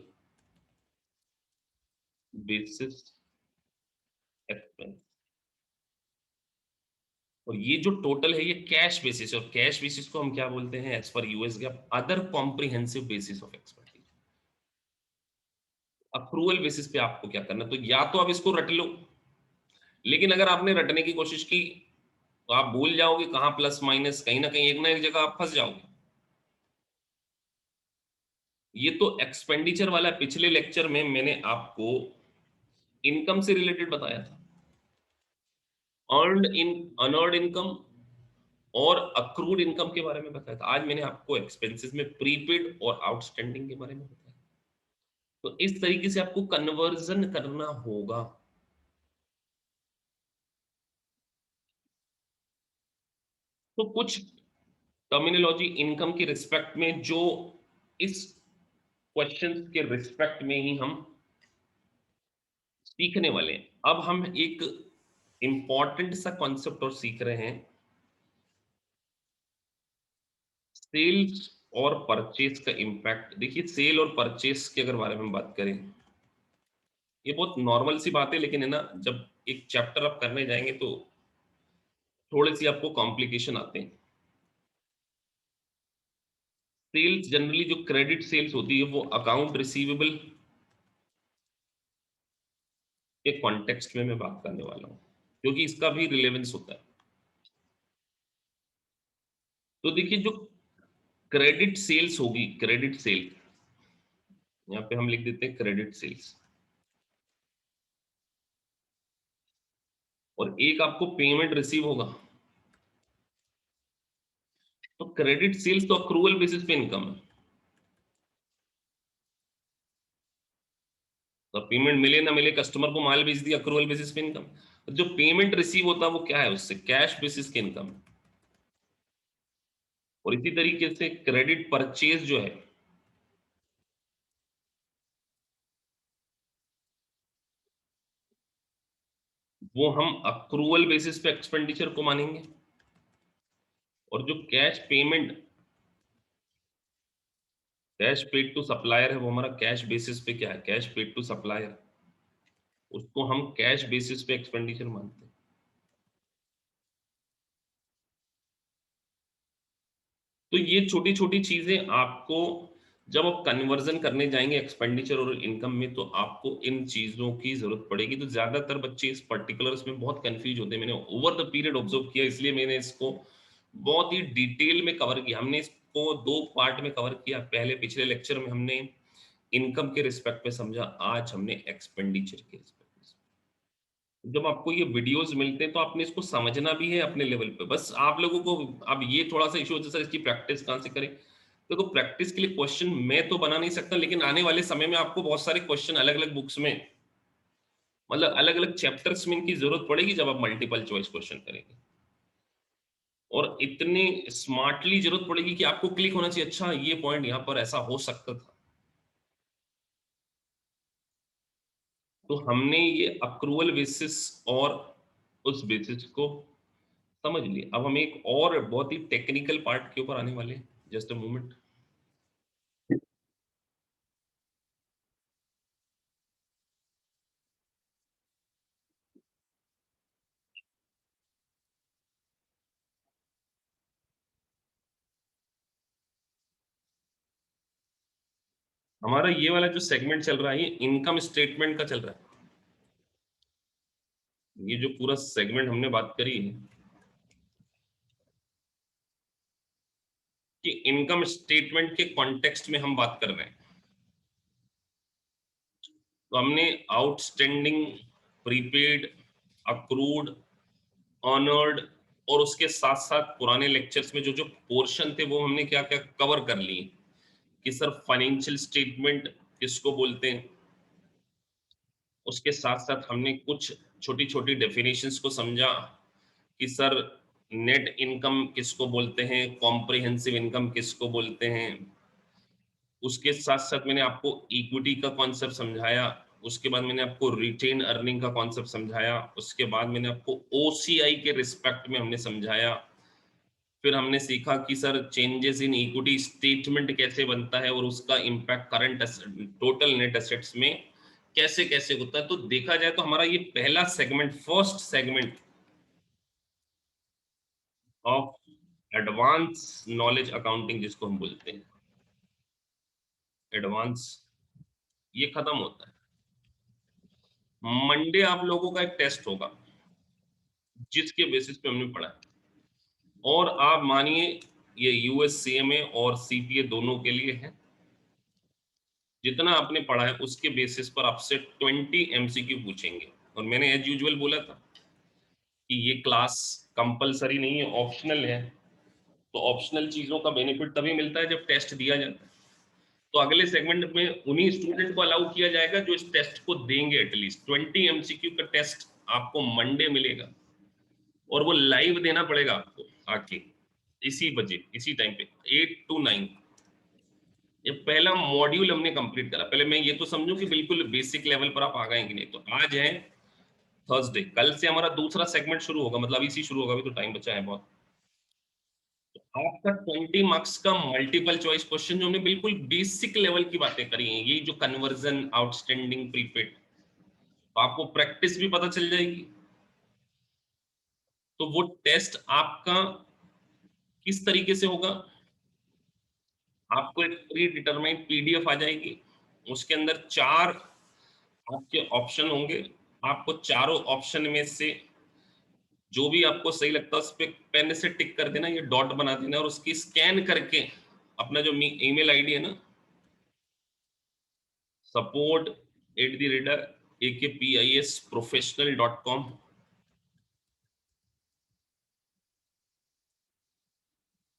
बेसिस एक्सपेंस, और ये जो टोटल है ये कैश बेसिस, और कैश बेसिस को हम क्या बोलते हैं as per US GAAP, other comprehensive basis of expenditure. Accrual basis पे आपको क्या करना, तो या तो आप इसको रट लो, लेकिन अगर आपने रटने की कोशिश की तो आप भूल जाओगे कहाँ प्लस माइनस, कहीं ना एक जगह आप फंस जाओगे। ये तो एक्सपेंडिचर वाला, पिछले लेक्चर में मैंने आपको इनकम से रिलेटेड बताया था, अर्नड इन अनअर्नड इनकम और अक्रूड इनकम के बारे में बताया था। आज मैंने आपको एक्सपेंसेस में प्रीपेड और आउटस्टैंडिंग के बारे में बताया। तो इस तरीके से आपको कन्वर्जन करना होगा। तो कुछ टर्मिनोलॉजी इनकम के रिस्पेक्ट में जो इस क्वेश्चंस के रिस्पेक्ट में ही हम सीखने वाले हैं। अब हम एक इंपॉर्टेंट सा कॉन्सेप्ट और सीख रहे हैं, सेल्स और परचेज का इम्पैक्ट। देखिए सेल और परचेज के अगर बारे में बात करें, ये बहुत नॉर्मल सी बात है, लेकिन है ना, जब एक चैप्टर आप करने जाएंगे तो थोड़े सी आपको कॉम्प्लिकेशन आते हैं। सेल्स जनरली जो क्रेडिट सेल्स होती है वो अकाउंट रिसीवेबल के कॉन्टेक्स्ट में मैं बात करने वाला हूँ, क्योंकि इसका भी रिलेवेंस होता है। तो देखिए जो क्रेडिट सेल्स होगी, क्रेडिट सेल, यहाँ पे हम लिख देते हैं क्रेडिट सेल्स, और एक आपको पेमेंट रिसीव होगा, तो क्रेडिट सेल्स तो अक्रूवल बेसिस पे इनकम है। तो पेमेंट मिले ना मिले, कस्टमर को माल बेच दिया, अक्रूवल बेसिस पे इनकम। जो पेमेंट रिसीव होता है वो क्या है, उससे कैश बेसिस की इनकम। और इसी तरीके से क्रेडिट परचेज जो है, वो हम अक्रूवल बेसिस पे एक्सपेंडिचर को मानेंगे। और जो cash payment, cash paid to supplier है, वो हमारा कैश बेसिस पे क्या है, कैश पेड टू सप्लायर, उसको हम कैश बेसिस पे एक्सपेंडिचर मानते हैं। तो ये छोटी छोटी चीजें आपको, जब आप कन्वर्जन करने जाएंगे एक्सपेंडिचर और इनकम में, तो आपको इन चीजों की जरूरत पड़ेगी। तो ज्यादातर बच्चे इस पर्टिकुलर्स में बहुत कंफ्यूज होते हैं। मैंने ओवर द पीरियड ऑब्जर्व किया, इसलिए मैंने इसको बहुत ही डिटेल में कवर किया। हमने इसको दो पार्ट में कवर किया। पहले पिछले लेक्चर में हमने इनकम के रिस्पेक्ट में समझा, आज हमने एक्सपेंडिचर के रिस्पेक्ट में। जब आपको ये वीडियोस मिलते हैं तो आपने इसको समझना भी है अपने लेवल पे। बस आप लोगों को अब ये थोड़ा सा इशू होता है, सर इसकी प्रैक्टिस कहाँ से करें। देखो प्रैक्टिस के लिए क्वेश्चन मैं तो बना नहीं सकता, लेकिन आने वाले समय में आपको बहुत सारे क्वेश्चन अलग अलग बुक्स में, मतलब अलग अलग चैप्टर्स में इनकी जरूरत पड़ेगी जब आप मल्टीपल चॉइस क्वेश्चन करेंगे। और इतनी स्मार्टली जरूरत पड़ेगी कि आपको क्लिक होना चाहिए, अच्छा ये पॉइंट यहाँ पर ऐसा हो सकता था। तो हमने ये अक्रूवल बेसिस और उस बेसिस को समझ लिए। अब हम एक और बहुत ही टेक्निकल पार्ट के ऊपर आने वाले हैं, जस्ट अ मोमेंट। हमारा ये वाला जो सेगमेंट चल रहा है, ये इनकम स्टेटमेंट का चल रहा है। ये जो पूरा सेगमेंट हमने बात करी है कि इनकम स्टेटमेंट के कॉन्टेक्स्ट में हम बात कर रहे हैं। तो हमने आउटस्टैंडिंग, प्रीपेड, अक्रूड, ऑनर्ड, और उसके साथ साथ पुराने लेक्चर्स में जो जो पोर्शन थे वो हमने क्या क्या कवर कर लिए, कि सर फाइनेंशियल स्टेटमेंट किसको बोलते हैं। उसके साथ साथ हमने कुछ छोटी छोटी डेफिनेशंस को समझा, कि सर नेट इनकम किसको बोलते हैं, कॉम्प्रिहेंसिव इनकम किसको बोलते हैं। उसके साथ साथ मैंने आपको इक्विटी का कॉन्सेप्ट समझाया। उसके बाद मैंने आपको रिटेन अर्निंग का कॉन्सेप्ट समझाया। उसके बाद मैंने आपको ओसीआई के रिस्पेक्ट में हमने समझाया। फिर हमने सीखा कि sir changes in equity statement कैसे बनता है और उसका impact current total net assets में कैसे कैसे होता है। तो देखा जाए तो हमारा ये पहला segment, first segment of advance knowledge accounting जिसको हम बोलते हैं, एडवांस, ये खत्म होता है। मंडे आप लोगों का एक टेस्ट होगा जिसके बेसिस पे हमने पढ़ा है। और आप मानिए ये यूएससीएमए और सीपीए दोनों के लिए है। जितना आपने पढ़ा है उसके बेसिस पर आपसे 20 एमसीक्यू पूछेंगे। और मैंने एज यूजुअल बोला था कि ये क्लास कंपलसरी नहीं है, ऑप्शनल है। तो ऑप्शनल चीजों का बेनिफिट तभी मिलता है जब टेस्ट दिया जाता है। तो अगले सेगमेंट में उन्हीं स्टूडेंट को अलाउ किया जाएगा जो इस टेस्ट को देंगे। एटलीस्ट 20 एमसीक्यू का टेस्ट आपको मंडे मिलेगा, और वो लाइव देना पड़ेगा आपको आके, इसी बजे इसी टाइम पे 8 to 9। ये पहला मॉड्यूल हमने कंप्लीट करा। पहले मैं ये तो समझूं कि बिल्कुल बेसिक लेवल पर आप आ गए कि नहीं। तो आज है थर्सडे, कल से हमारा दूसरा सेगमेंट शुरू होगा, मतलब इसी शुरू होगा, अभी तो टाइम बचा है बहुत। आपका 20 मार्क्स का मल्टीपल चॉइस क्वेश्चन जो हमने बिल्कुल बेसिक लेवल की बातें करी हैं, ये जो कन्वर्जन, आउटस्टैंडिंग, प्रीपेड, तो आपको प्रैक्टिस भी पता चल जाएगी। तो वो टेस्ट आपका किस तरीके से होगा, आपको एक प्री डिटरमाइंड पीडीएफ आ जाएगी, उसके अंदर 4 आपके ऑप्शन होंगे, आपको चारों ऑप्शन में से जो भी आपको सही लगता है उस पे पेन से टिक कर देना, ये डॉट बना देना और उसकी स्कैन करके अपना जो ईमेल आईडी है ना, support@akpisprofessional.com,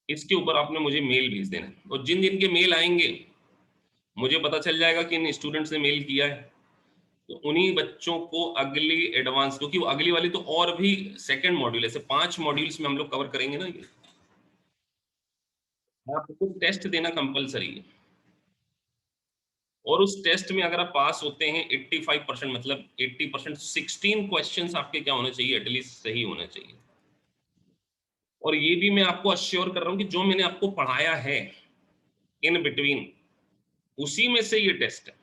इसके ऊपर आपने मुझे मेल भेज देना है। और जिन जिन के मेल आएंगे मुझे पता चल जाएगा कि इन स्टूडेंट्स ने मेल किया है, तो उन्हीं बच्चों को अगली एडवांस, क्योंकि वो अगली वाली तो और भी सेकंड मॉड्यूल, ऐसे 5 मॉड्यूल्स में हम लोग कवर करेंगे ना ये, आपको टेस्ट देना कंपलसरी है। और उस टेस्ट में अगर आप पास होते हैं 85%, मतलब 80%, 16 क्वेश्चंस आपके क्या होने चाहिए, एटलीस्ट सही होने चाहिए। और ये भी मैं आपको अश्योर कर रहा हूं कि जो मैंने आपको पढ़ाया है इन बिटवीन, उसी में से ये टेस्ट है।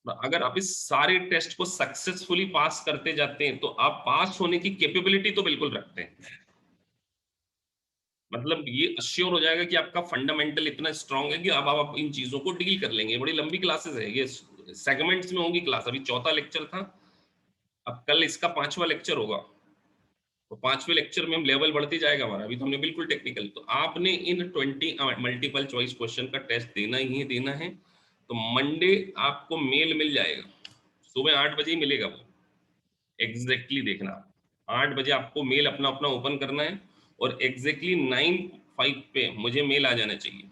अगर आप इस सारे टेस्ट को सक्सेसफुली पास करते जाते हैं तो आप पास होने की कैपेबिलिटी तो बिल्कुल रखते हैं। मतलब ये अश्योर हो जाएगा कि आपका फंडामेंटल इतना स्ट्रांग है कि अब आप इन चीजों को डील कर लेंगे। बड़ी लंबी क्लासेस है ये, सेगमेंट्स में होंगी क्लास, अभी चौथा लेक्चर था, अब कल इसका 5वां लेक्चर होगा, तो 5वें लेक्चर में हम लेवल बढ़ती जाएगा हमारा। अभी तो हमने बिल्कुल टेक्निकल, तो आपने इन 20 मल्टीपल चॉइस क्वेश्चन का टेस्ट देना ही देना है। तो मंडे आपको मेल मिल जाएगा, सुबह 8 बजे ही मिलेगा वो, एग्जैक्टली देखना, 8 बजे आपको मेल अपना अपना ओपन करना है और एग्जैक्टली 9:05 पे मुझे मेल आ जाना चाहिए।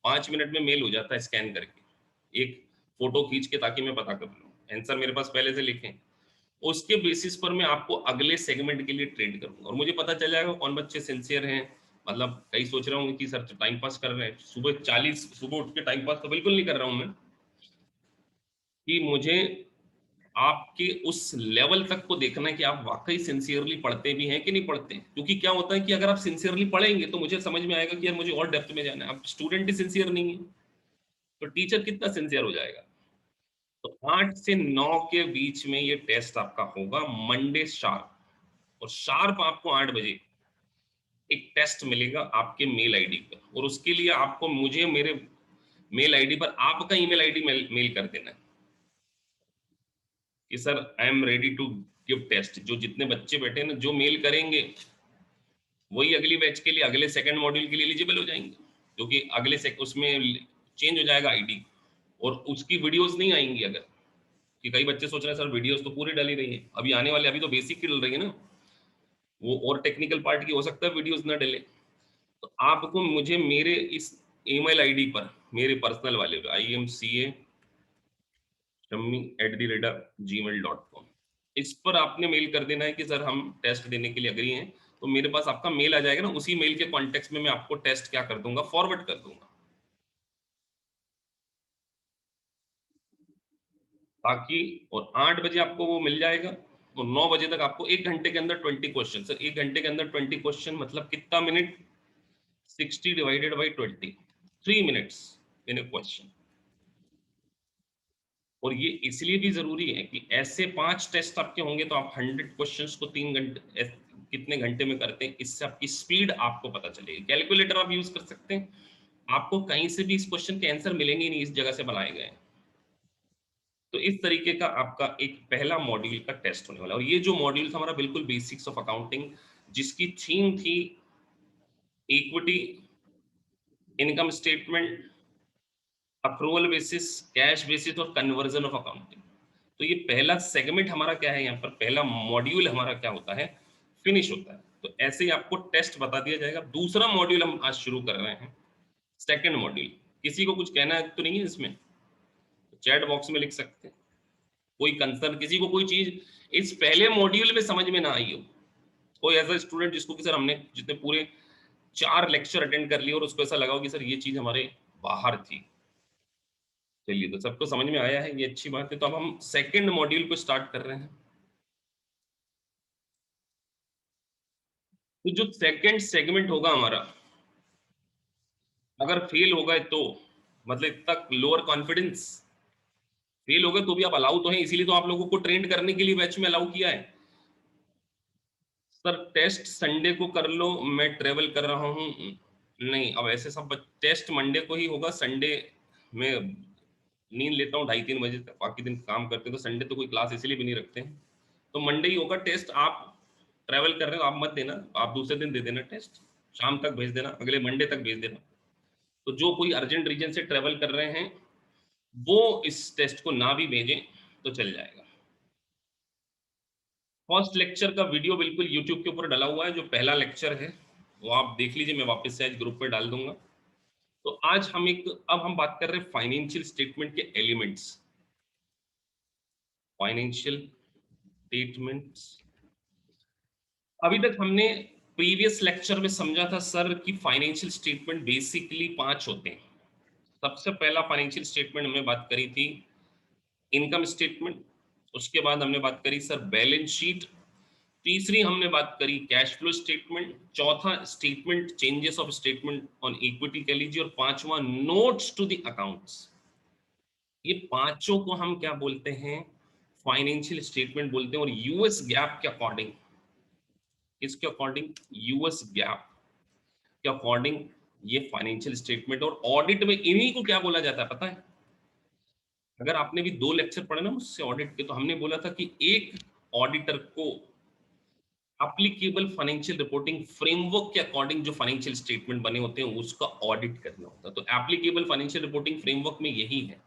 5 मिनट में मेल हो जाता है स्कैन करके, एक फोटो खींच के, ताकि मैं पता कर लूँ आंसर मेरे पास पहले से लिखें। उसके बेसिस पर मैं आपको अगले सेगमेंट के लिए ट्रेड करूंगा और मुझे पता चल जाएगा कौन बच्चे सिंसियर हैं। मतलब कई सोच रहे होंगे कि सर टाइम पास कर रहे हैं, सुबह उठ के टाइम पास तो बिल्कुल नहीं कर रहा हूं मैं, कि मुझे आपके उस लेवल तक को देखना है कि आप वाकई सिंसियरली पढ़ते भी हैं कि नहीं पढ़ते हैं। क्योंकि क्या होता है कि अगर आप सिंसियरली पढ़ेंगे तो मुझे समझ में आएगा कि यार मुझे और डेप्थ में जाना है। अब स्टूडेंट ही सिंसियर नहीं है तो टीचर कितना सिंसियर हो जाएगा। तो 8 से 9 के बीच में ये टेस्ट आपका होगा मंडे शार्प, और शार्प आपको 8 बजे एक टेस्ट मिलेगा आपके मेल आईडी पर, और उसके लिए आपको मुझे मेरे मेल आईडी पर आपका ईमेल आईडी मेल कर देना है कि sir I am ready to give test. जो जितने बच्चे बैठे हैं ना, जो मेल करेंगे वही अगली बैच के लिए, अगले सेकंड मॉड्यूल के लिए एलिजिबल हो जाएंगे, क्योंकि उसमें चेंज हो जाएगा आईडी, और उसकी वीडियोस नहीं आएंगी। अगर कि कई बच्चे सोच रहे हैं सर वीडियोस तो पूरी डाली रही है, अभी आने वाले, अभी तो बेसिक की डल रही है ना, वो और टेक्निकल पार्ट की हो सकता है वीडियोस ना डले। तो आपको मुझे मेरे इस ईमेल आईडी पर, मेरे पर्सनल वाले imca@gmail.com, इस पर आपने मेल कर देना है कि सर हम टेस्ट देने के लिए अग्री हैं। तो मेरे पास आपका मेल आ जाएगा ना, उसी मेल के कॉन्टेक्स्ट में मैं आपको टेस्ट क्या कर दूंगा, फॉरवर्ड कर दूंगा, ताकि, और 8 बजे आपको वो मिल जाएगा। और 9 बजे तक आपको 1 घंटे के अंदर 20 क्वेश्चन, सर 1 घंटे के अंदर 20 क्वेश्चन मतलब कितना minute, 60 / 20, 3 minutes in A question. और ये इसलिए भी जरूरी है कि ऐसे 5 टेस्ट आपके होंगे तो आप 100 क्वेश्चंस को 3 घंटे कितने घंटे में करते हैं, इससे आपकी स्पीड आपको पता चलेगी। कैलकुलेटर आप यूज कर सकते हैं, आपको कहीं से भी इस क्वेश्चन के आंसर मिलेंगे नहीं, इस जगह से बनाए गए हैं। तो इस तरीके का आपका एक पहला मॉड्यूल का टेस्ट होने वाला है। और ये जो मॉड्यूल था हमारा बिल्कुल बेसिक्स ऑफ अकाउंटिंग, जिसकी थीम थी equity, income statement, accrual basis, cash basis और कन्वर्जन ऑफ अकाउंटिंग। तो ये पहला सेगमेंट हमारा क्या है, यहाँ पर पहला मॉड्यूल हमारा क्या होता है, फिनिश होता है। तो ऐसे ही आपको टेस्ट बता दिया जाएगा। दूसरा मॉड्यूल हम आज शुरू कर रहे हैं, सेकंड मॉड्यूल। किसी को कुछ कहना है तो नहीं है इसमें, चैट बॉक्स में लिख सकते हैं। कोई कंसर्न, किसी को कोई चीज इस पहले मॉड्यूल में समझ में ना आई हो, कोई ऐसा स्टूडेंट जिसको कि सर हमने जितने पूरे 4 लेक्चर अटेंड कर लिए और उसको ऐसा लगा हो कि सर ये चीज हमारे बाहर थी। चलिए, तो सबको समझ में आया है, ये अच्छी बात है। तो अब हम सेकंड मॉड्यूल को स्टार्ट कर रहे हैं। तो जो सेकंड सेगमेंट होगा हमारा, अगर फेल हो गए तो मतलब इतना लोअर कॉन्फिडेंस, फेल हो गए तो भी आप अलाउ तो हैं, इसीलिए तो आप लोगों को ट्रेंड करने के लिए बैच में अलाउ किया है। सर टेस्ट संडे को कर लो, मैं ट्रेवल कर रहा हूँ। नहीं, अब ऐसे सब टेस्ट मंडे को ही होगा, संडे में नींद लेता हूँ 2:30-3 बजे तक, बाकी दिन काम करते हैं, तो संडे तो कोई क्लास इसीलिए भी नहीं रखते हैं, तो मंडे ही होगा टेस्ट। आप ट्रैवल कर रहे हो, आप मत देना, आप दूसरे दिन दे देना टेस्ट, शाम तक भेज देना, अगले मंडे तक भेज देना। तो जो कोई अर्जेंट रीजन से ट्रैवल कर रहे हैं वो इस टेस्ट को ना भी भेजें तो चल जाएगा। फर्स्ट लेक्चर का वीडियो बिल्कुल यूट्यूब के ऊपर डला हुआ है, जो पहला लेक्चर है वो आप देख लीजिए, मैं वापस से आज ग्रुप पे डाल दूंगा। तो आज अब हम बात कर रहे हैं फाइनेंशियल स्टेटमेंट के एलिमेंट्स। फाइनेंशियल स्टेटमेंट्स, अभी तक हमने प्रीवियस लेक्चर में समझा था सर कि फाइनेंशियल स्टेटमेंट बेसिकली 5 होते हैं। सबसे पहला फाइनेंशियल स्टेटमेंट हमने बात करी थी इनकम स्टेटमेंट, उसके बाद हमने बात करी सर बैलेंस शीट, तीसरी हमने बात करी कैश फ्लो स्टेटमेंट, चौथा statement changes of statement on equity कह लीजिए, और पांचवा नोट्स टू द अकाउंट्स। ये पांचों को हम क्या बोलते हैं, फाइनेंशियल स्टेटमेंट बोलते हैं। और यूएस गैप के अकॉर्डिंग, इसके अकॉर्डिंग यूएस गैप के अकॉर्डिंग ये फाइनेंशियल स्टेटमेंट और ऑडिट में इन्हीं को क्या बोला जाता है पता है? अगर आपने भी 2 लेक्चर पढ़े ना मुझसे ऑडिट के, तो हमने बोला था कि एक ऑडिटर को एप्लीकेबल फाइनेंशियल रिपोर्टिंग फ्रेमवर्क के अकॉर्डिंग जो फाइनेंशियल स्टेटमेंट बने होते हैं उसका ऑडिट करना होता है। तो एप्लीकेबल फाइनेंशियल रिपोर्टिंग फ्रेमवर्क में यही है।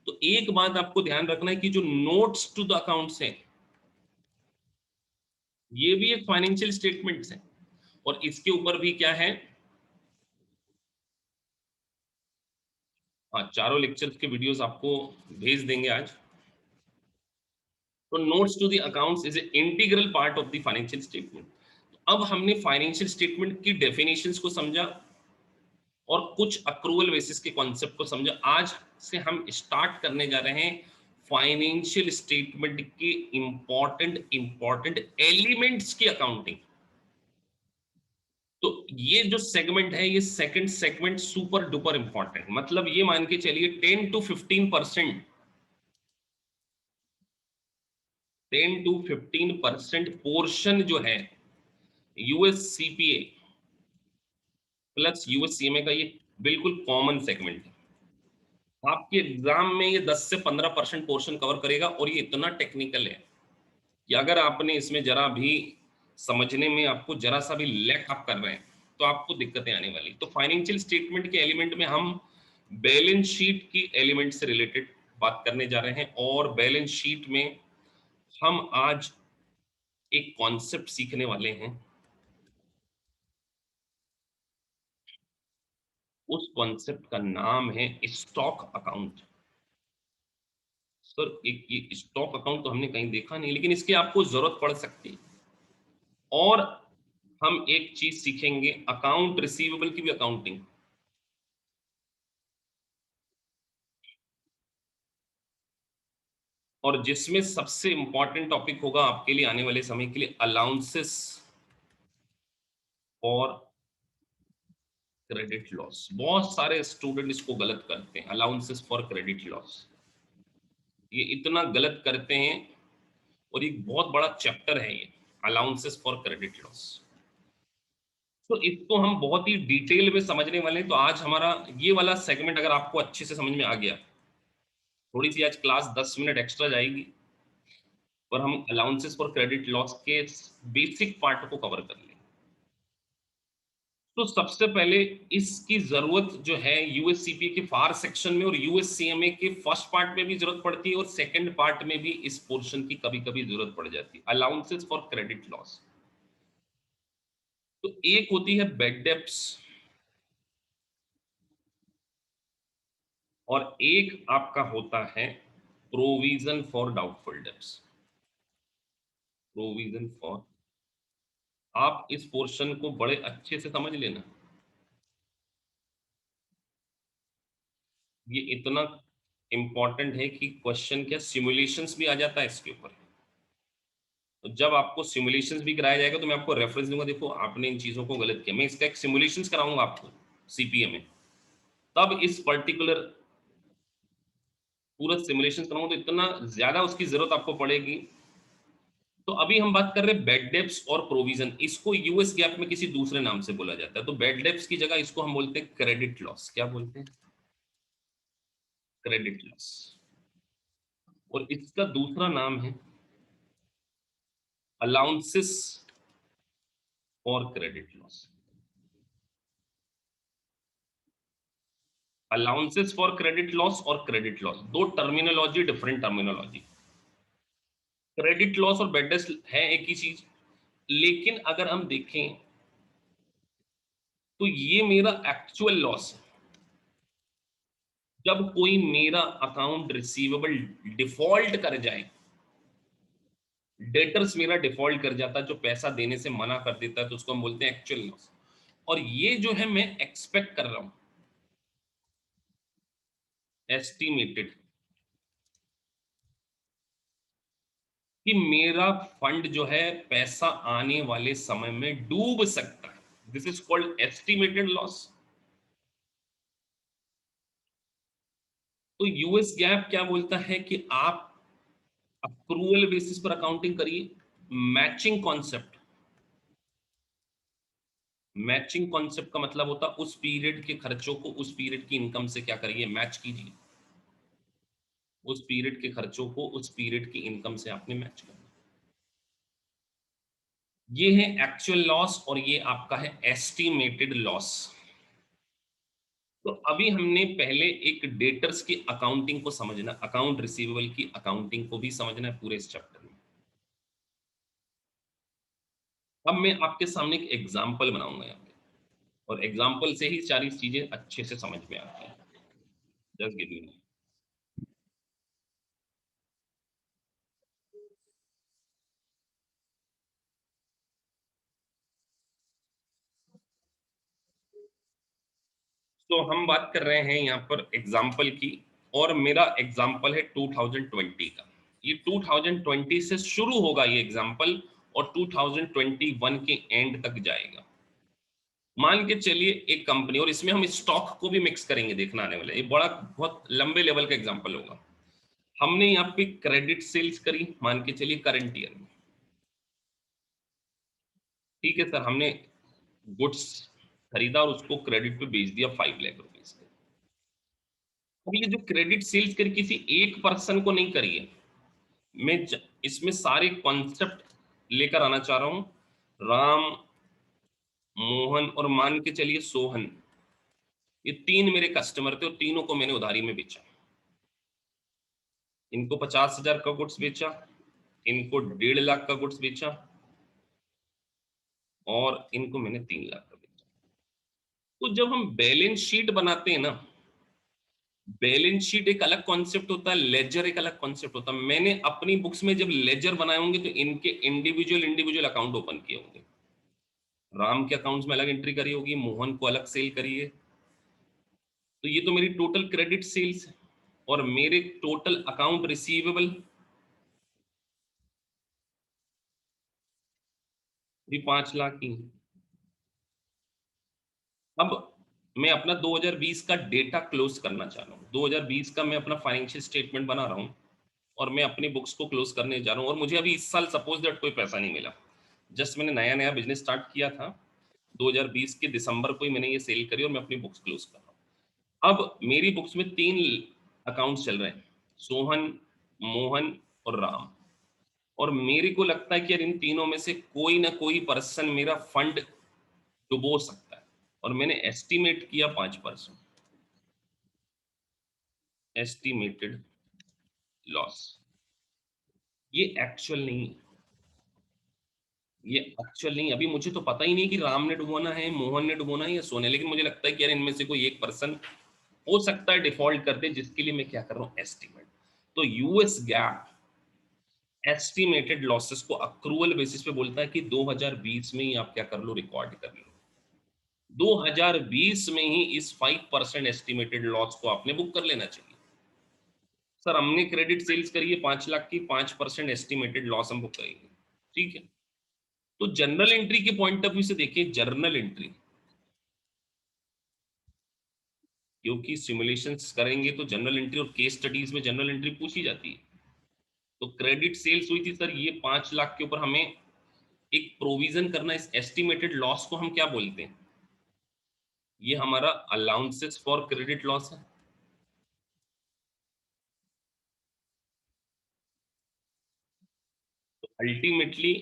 तो एक बात आपको ध्यान रखना है कि जो नोट्स टू द अकाउंट्स है ये भी एक फाइनेंशियल स्टेटमेंट्स है, और इसके ऊपर भी क्या है, हाँ चारों लेक्चर्स के वीडियोस आपको भेज देंगे आज। तो notes to the accounts is a integral part of the financial statement. अब हमने फाइनेंशियल स्टेटमेंट की डेफिनेशंस को समझा और कुछ अक्रूवल बेसिस के कॉन्सेप्ट को समझा। आज से हम स्टार्ट करने जा रहे हैं फाइनेंशियल स्टेटमेंट के इंपॉर्टेंट एलिमेंट्स की अकाउंटिंग। तो ये जो सेगमेंट है, ये second segment super duper important, मतलब ये मान के चलिए 10 to 15%, 10 to 15% पोर्शन जो है US CPA plus US CMA का, ये बिल्कुल कॉमन सेगमेंट है। आपके एग्जाम में ये 10 से 15% पोर्शन कवर करेगा, और ये इतना टेक्निकल है कि अगर आपने इसमें जरा भी समझने में आपको जरा सा भी लैक आप कर रहे हैं तो आपको दिक्कतें आने वाली। तो फाइनेंशियल स्टेटमेंट के एलिमेंट में हम बैलेंस शीट की एलिमेंट से रिलेटेड बात करने जा रहे हैं, और बैलेंस शीट में हम आज एक कॉन्सेप्ट सीखने वाले हैं। उस कॉन्सेप्ट का नाम है स्टॉक अकाउंट। सर एक ये स्टॉक अकाउंट तो हमने कहीं देखा नहीं, लेकिन इसकी आपको जरूरत पड़ सकती है। और हम एक चीज सीखेंगे, अकाउंट रिसीवेबल की भी अकाउंटिंग, और जिसमें सबसे इंपॉर्टेंट टॉपिक होगा आपके लिए आने वाले समय के लिए अलाउंसेस फॉर क्रेडिट लॉस। बहुत सारे स्टूडेंट इसको गलत करते हैं, अलाउंसेस फॉर क्रेडिट लॉस, ये इतना गलत करते हैं। और एक बहुत बड़ा चैप्टर है ये, अलाउंसेस फॉर क्रेडिट लॉस। तो इसको हम बहुत ही डिटेल में समझने वाले हैं। तो आज हमारा ये वाला सेगमेंट अगर आपको अच्छे से समझ में आ गया, थोड़ी सी आज क्लास 10 मिनट एक्स्ट्रा जाएगी, पर हम अलाउंसेस फॉर क्रेडिट लॉस के बेसिक पार्ट को कवर कर लेंगे। तो सबसे पहले इसकी जरूरत जो है यूएससीपी के फार सेक्शन में और यूएससीएमए के फर्स्ट पार्ट में भी जरूरत पड़ती है, और सेकंड पार्ट में भी इस पोर्शन की कभी कभी जरूरत पड़ जाती है, अलाउंसेस फॉर क्रेडिट लॉस। तो एक होती है बेड डेप्स, और एक आपका होता है provision for doubtful debts. Provision for, आप इस पोर्शन को बड़े अच्छे से समझ लेना, ये इतना इंपॉर्टेंट है कि क्वेश्चन क्या सिमुलेशंस भी आ जाता है इसके ऊपर। तो जब आपको सिमुलेशंस भी कराया जाएगा तो मैं आपको रेफरेंस दूंगा, देखो आपने इन चीजों को गलत किया, मैं इसका एक सिमुलेशंस कराऊंगा आपको सीपीए में, तब इस पर्टिकुलर पूरा सिमुलेशन कराऊंगा तो इतना ज्यादा उसकी जरूरत आपको पड़ेगी। तो अभी हम बात कर रहे हैं बेड डेप्स और प्रोविजन, इसको यूएस गैप में किसी दूसरे नाम से बोला जाता है, तो बेड डेप्स की जगह इसको हम बोलते हैं क्रेडिट लॉस। क्या बोलते हैं? Credit loss. और इसका दूसरा नाम है allowances for credit loss. Allowances for credit loss और क्रेडिट लॉस, दो terminology, different terminology. Credit loss और बेड डेप्स है एक ही चीज, लेकिन अगर हम देखें तो ये मेरा एक्चुअल लॉस है। जब कोई मेरा अकाउंट रिसीवेबल डिफॉल्ट कर जाए, डेटर्स मेरा डिफॉल्ट कर जाता है, जो पैसा देने से मना कर देता है, तो उसको हम बोलते हैं एक्चुअल लॉस। और ये जो है मैं एक्सपेक्ट कर रहा हूं, एस्टिमेटेड, कि मेरा फंड जो है पैसा आने वाले समय में डूब सकता है, this is called estimated loss. तो यूएस गैप क्या बोलता है कि आप अक्रूवल बेसिस पर अकाउंटिंग करिए, मैचिंग कॉन्सेप्ट। मैचिंग कॉन्सेप्ट का मतलब होता है उस पीरियड के खर्चों को उस पीरियड की इनकम से क्या करिए, मैच कीजिए। उस पीरियड के खर्चों को उस पीरियड की इनकम से आपने मैच करना। ये है एक्चुअल लॉस और ये आपका है एस्टिमेटेड लॉस। तो अभी हमने पहले एक डेटर्स की अकाउंटिंग को समझना, अकाउंट रिसीवेबल की अकाउंटिंग को भी समझना है पूरे इस चैप्टर में। अब मैं आपके सामने एक एग्जाम्पल बनाऊंगा यहाँ पे, और एग्जाम्पल से ही सारी चीजें अच्छे से समझ में आती हैं। Just give me. तो हम बात कर रहे हैं यहाँ पर एग्जाम्पल की, और मेरा एग्जाम्पल है 2020 का। ये 2020 से शुरू होगा ये एग्जाम्पल, और 2021 के एंड तक जाएगा। मान के चलिए एक कंपनी, और इसमें हम स्टॉक को भी मिक्स करेंगे, देखना आने वाला, ये बड़ा बहुत लंबे लेवल का एग्जाम्पल होगा। हमने यहाँ पे क्रेडिट सेल्स करी, मान के चलिए करंट ईयर में। ठीक है सर, हमने गुड्स खरीदा और उसको क्रेडिट पे बेच दिया 5 लाख रुपीज। अब ये जो क्रेडिट सेल्स करी किसी एक पर्सन को नहीं करी है, इसमें सारे कॉन्सेप्ट लेकर आना चाह रहा हूं। राम, मोहन और मान के चलिए सोहन, ये तीन मेरे कस्टमर थे और तीनों को मैंने उधारी में बेचा। इनको 50,000 का गुड्स बेचा, इनको 1.5 लाख का गुड्स बेचा, और इनको मैंने 3 लाख का बेचा। तो जब हम बैलेंस शीट बनाते हैं ना, बैलेंस शीट एक अलग कॉन्सेप्ट होता है, लेजर एक अलग कॉन्सेप्ट होता है। मैंने अपनी बुक्स में जब लेजर बनाए होंगे तो इनके इंडिविजुअल इंडिविजुअल अकाउंट ओपन किए होंगे। राम के अकाउंट्स में अलग एंट्री करी होगी, मोहन को अलग सेल करिए। तो ये तो मेरी टोटल क्रेडिट सेल्स है, और मेरे टोटल अकाउंट रिसीवेबल भी 5 लाख की। अब मैं अपना 2020 का डेटा क्लोज करना चाह रहा हूँ, 2020 का मैं अपना फाइनेंशियल स्टेटमेंट बना रहा हूँ, और मैं अपनी बुक्स को क्लोज करने जा रहा हूँ, और मुझे अभी इस साल सपोज दैट कोई पैसा नहीं मिला। जस्ट मैंने नया नया बिजनेस स्टार्ट किया था, 2020 के दिसंबर को ही मैंने ये सेल करी, और मैं अपनी बुक्स क्लोज कर रहा हूँ। अब मेरी बुक्स में 3 अकाउंट्स चल रहे हैं, सोहन, मोहन और राम। और मेरे को लगता है कि यार इन तीनों में से कोई ना कोई पर्सन मेरा फंड डुबो सकता है, और मैंने एस्टिमेट किया 5%। एस्टिमेटेड लॉस, ये एक्चुअल नहीं है। ये एक्चुअल नहीं, अभी मुझे तो पता ही नहीं कि राम ने डुबोना है, मोहन ने डुबोना है या सोने, लेकिन मुझे लगता है कि यार इनमें से कोई एक पर्सन हो सकता है डिफॉल्ट कर दे, जिसके लिए मैं क्या कर रहा हूँ, एस्टिमेट। तो यूएस गैप एस्टिमेटेड लॉसेस को अक्रूवल बेसिस पे बोलता है कि 2020 में ही आप क्या कर लो, रिकॉर्ड कर लो। 2020 में ही इस 5% एस्टिमेटेड लॉस को आपने बुक कर लेना चाहिए। सर हमने क्रेडिट सेल्स करी है 5 लाख की, 5% एस्टिमेटेड लॉस हम बुक करेंगे। ठीक है। तो जर्नल एंट्री के पॉइंट ऑफ व्यू से देखिए, जर्नल एंट्री, क्योंकि सिमुलेशंस करेंगे तो जनरल एंट्री और केस स्टडीज में जनरल एंट्री पूछी जाती है। तो क्रेडिट सेल्स हुई थी सर, ये 5 लाख के ऊपर हमें एक प्रोविजन करना, इस एस्टिमेटेड लॉस को हम क्या बोलते हैं? ये हमारा अलाउंसेस फॉर क्रेडिट लॉस है। तो अल्टीमेटली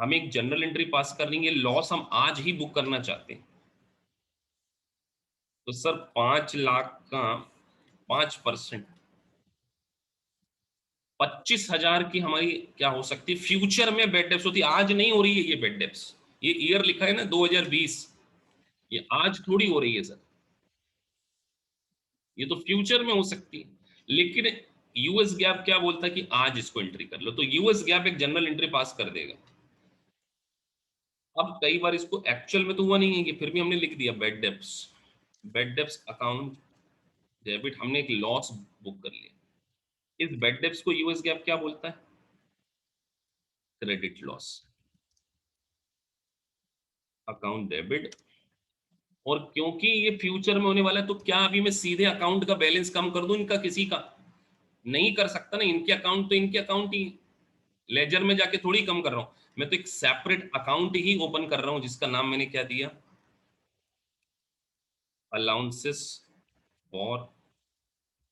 हमें एक जनरल एंट्री पास करनी है, लॉस हम आज ही बुक करना चाहते हैं। तो सर 5 लाख का 5%, 25,000 की हमारी क्या हो सकती है? फ्यूचर में बेड डेप्स होती है, आज नहीं हो रही है ये बेड डेप्स। ये ईयर लिखा है ना 2020, ये आज थोड़ी हो रही है सर, ये तो फ्यूचर में हो सकती है। लेकिन यूएस गैप क्या बोलता है कि आज इसको एंट्री कर लो, तो यूएस गैप एक जनरल एंट्री पास कर देगा। अब कई बार इसको एक्चुअल में तो हुआ नहीं है, कि फिर भी हमने लिख दिया bad debts, bad debts account debit, हमने एक लॉस बुक कर लिया। इस बेड डेप्स को यूएस गैप क्या बोलता है? Credit loss account debit. और क्योंकि ये फ्यूचर में होने वाला है, तो क्या अभी मैं सीधे अकाउंट का बैलेंस कम कर दूं इनका? किसी का नहीं कर सकता ना, इनके अकाउंट तो इनके अकाउंट ही, लेजर में जाके थोड़ी कम कर रहा हूं मैं, तो एक सेपरेट अकाउंट ही ओपन कर रहा हूं जिसका नाम मैंने क्या दिया? Allowances for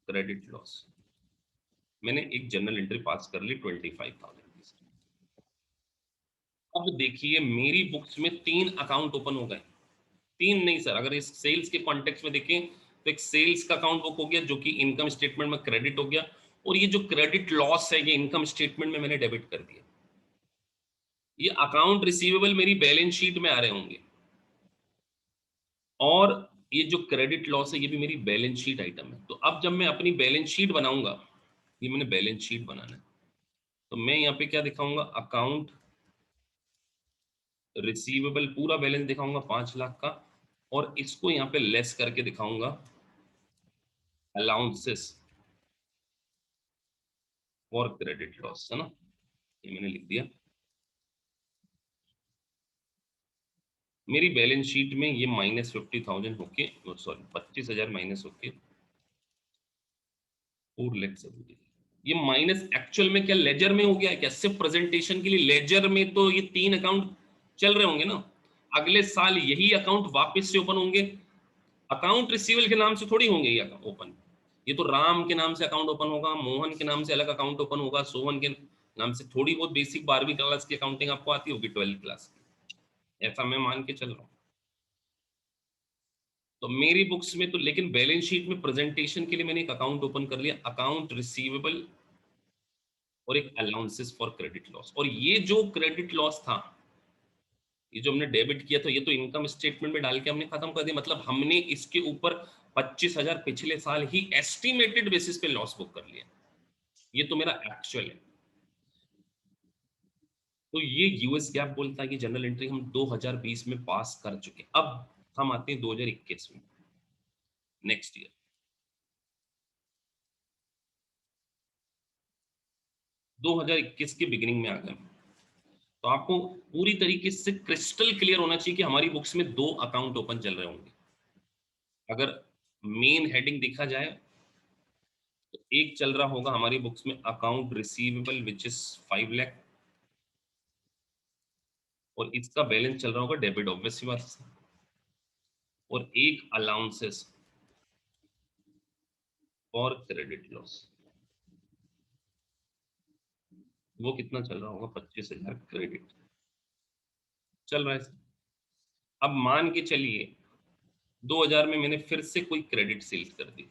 credit loss. मैंने एक जनरल एंट्री पास कर ली 25,000। अब देखिए मेरी बुक्स में 3 अकाउंट ओपन हो गए। 3 नहीं सर, अगर इस सेल्स के कॉन्टेक्स्ट में देखें तो एक सेल्स का अकाउंट बुक हो गया जो कि इनकम स्टेटमेंट में क्रेडिट हो गया, और ये जो क्रेडिट लॉस है ये इनकम स्टेटमेंट में मैंने डेबिट कर दिया। ये अकाउंट रिसीवेबल मेरी बैलेंस शीट में आ रहे होंगे, और ये जो क्रेडिट लॉस है ये भी मेरी बैलेंस शीट आइटम है। तो अब जब मैं अपनी बैलेंस शीट बनाऊंगा, ये मैंने बैलेंस शीट बनाना है, तो मैं यहाँ पे क्या दिखाऊंगा? अकाउंट रिसीवेबल पूरा बैलेंस दिखाऊंगा 5 लाख का, और इसको यहाँ पे लेस करके दिखाऊंगा अलाउंसेस फॉर क्रेडिट लॉस, है ना? ये मैंने लिख दिया। मेरी बैलेंस शीट में ये -50,000 होके, सॉरी 25,000 माइनस होके 4 लाख 70। ये माइनस एक्चुअल में क्या लेजर में हो गया है क्या? सिर्फ प्रेजेंटेशन के लिए लेजर में तो ये 3 अकाउंट चल रहे होंगे ना, अगले साल यही अकाउंट वापस से ओपन होंगे। अकाउंट रिसीवेबल के नाम से थोड़ी होंगे ये ओपन, ये तो राम के नाम से अकाउंट ओपन होगा, मोहन के नाम से अलग अकाउंट ओपन होगा, सोहन के नाम से। थोड़ी बहुत बेसिक 12वीं क्लास की अकाउंटिंग आपको आती होगी, 12th क्लास की, ऐसा मैं मान के चल रहा हूँ। तो मेरी बुक्स में तो, लेकिन बैलेंस शीट में प्रेजेंटेशन के लिए मैंने एक अकाउंट ओपन कर लिया, अकाउंट रिसीवेबल, और एक अलाउंसेस फॉर क्रेडिट लॉस। और ये जो क्रेडिट लॉस था, ये जो हमने डेबिट किया था, ये तो इनकम स्टेटमेंट में डाल के हमने खत्म कर दिया। मतलब हमने इसके ऊपर 25,000 पिछले साल ही एस्टिमेटेड बेसिस पे लॉस बुक कर लिया। ये तो मेरा एक्चुअल है। तो ये यूएस गैप बोलता है कि जनरल एंट्री हम 2020 में पास कर चुके। अब हम आते हैं 2021 में, नेक्स्ट ईयर। 2021 के बिगिनिंग में आ गए, तो आपको पूरी तरीके से क्रिस्टल क्लियर होना चाहिए कि हमारी बुक्स में 2 अकाउंट ओपन चल रहे होंगे। अगर मेन हेडिंग देखा जाए तो एक चल रहा होगा हमारी बुक्स में account receivable which is 5 lakh, और इसका बैलेंस चल रहा होगा डेबिट, ऑब्वियसली बात है। और एक अलाउंसेस और क्रेडिट लॉस, वो कितना चल रहा होगा? 25,000 क्रेडिट चल रहा है। अब मान के चलिए 2000 में मैंने फिर से कोई क्रेडिट सेल्स कर दी,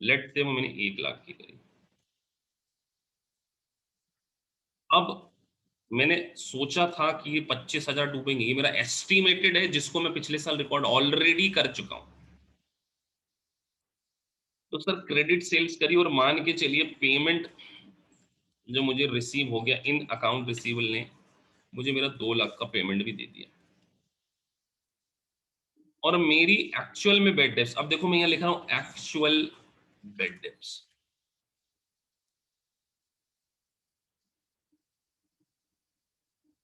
लेट से वो मैंने 1 लाख की करी। अब मैंने सोचा था कि ये 25,000 डूबेंगे, ये मेरा एस्टिमेटेड है जिसको मैं पिछले साल रिकॉर्ड ऑलरेडी कर चुका हूं। तो सर क्रेडिट सेल्स करी, और मान के चलिए पेमेंट जो मुझे रिसीव हो गया, इन अकाउंट रिसीवेबल ने मुझे मेरा 2 लाख का पेमेंट भी दे दिया। और मेरी एक्चुअल में बेड डेप्स, अब देखो मैं यहाँ लिख रहा हूँ एक्चुअल बेड डेप्स,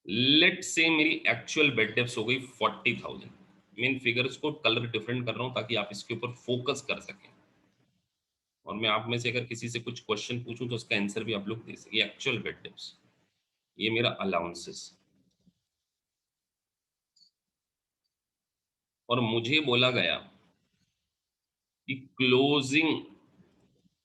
लेट से मेरी एक्चुअल बेड डेप्थ हो गई 40,000। मैं इन फिगर्स को कलर डिफरेंट कर रहा हूं ताकि आप इसके ऊपर फोकस कर सकें, और मैं आप में से अगर किसी से कुछ क्वेश्चन पूछूं तो उसका आंसर भी आप लोग दे सके। एक्चुअल बेड डेप्थ, ये मेरा अलाउंसेस, और मुझे बोला गया कि क्लोजिंग,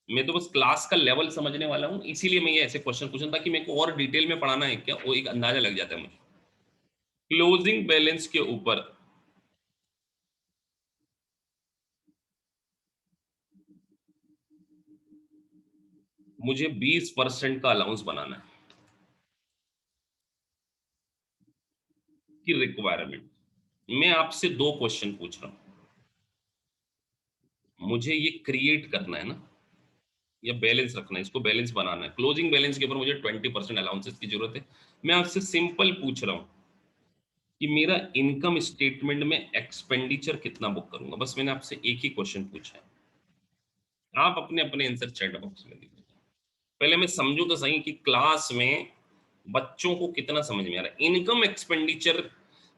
मैं तो बस क्लास का लेवल समझने वाला हूँ, इसीलिए मैं ये ऐसे क्वेश्चन पूछ रहा था कि मेरे को और डिटेल में पढ़ाना है क्या, वो एक अंदाजा लग जाता है मुझे। क्लोजिंग बैलेंस के ऊपर मुझे 20% का अलाउंस बनाना है कि रिक्वायरमेंट। मैं आपसे दो क्वेश्चन पूछ रहा हूँ, मुझे ये क्रिएट करना है ना, या बैलेंस रखना है, इसको बैलेंस बनाना है। क्लोजिंग बैलेंस के ऊपर मुझे 20% अलाउंसेस की जरूरत है। मैं आपसे सिंपल पूछ रहा हूँ कि मेरा इनकम स्टेटमेंट में एक्सपेंडिचर कितना बुक करूंगा, बस मैंने आपसे एक ही क्वेश्चन पूछा है। आप अपने अपने आंसर चैट बॉक्स में दीजिए। पहले मैं समझू तो सही कि क्लास में बच्चों को कितना समझ में आ रहा है। इनकम एक्सपेंडिचर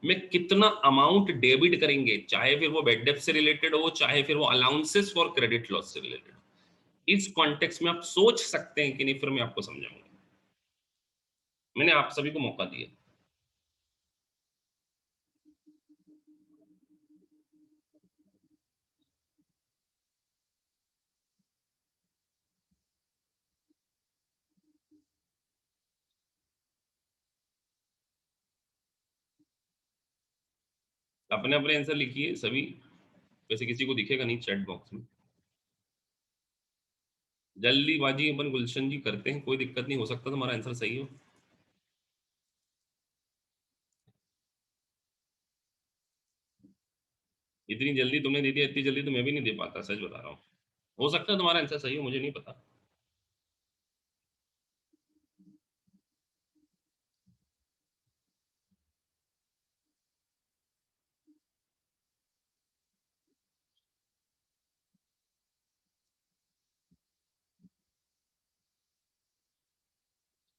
में कितना अमाउंट डेबिट करेंगे, चाहे फिर वो बेड डेप्थ से रिलेटेड हो, चाहे फिर वो अलाउंसेस और क्रेडिट लॉस से रिलेटेड हो। इस कॉन्टेक्स्ट में आप सोच सकते हैं कि नहीं, फिर मैं आपको समझाऊंगा। मैंने आप सभी को मौका दिया। अपने अपने आंसर लिखिए सभी, वैसे किसी को दिखेगा नहीं चैट बॉक्स में। जल्दीबाजी अपन गुलशन जी करते हैं, कोई दिक्कत नहीं, हो सकता तुम्हारा आंसर सही हो। इतनी जल्दी तुमने दे दिया, इतनी जल्दी तो मैं भी नहीं दे पाता, सच बता रहा हूँ। हो सकता है तुम्हारा आंसर सही हो, मुझे नहीं पता।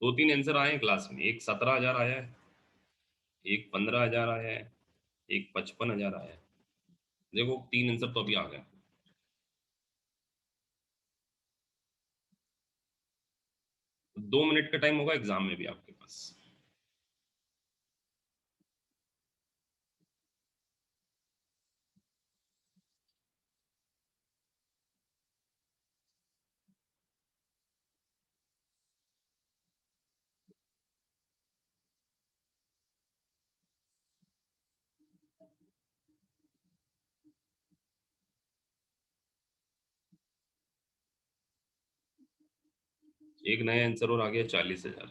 2-3 आंसर आए हैं क्लास में, एक 17,000 आया है, एक 15,000 आया है, एक 55,000 आया है। देखो 3 आंसर तो अभी आ गए। 2 मिनट का टाइम होगा एग्जाम में भी आपके पास। एक नया आंसर और आ गया, 40,000।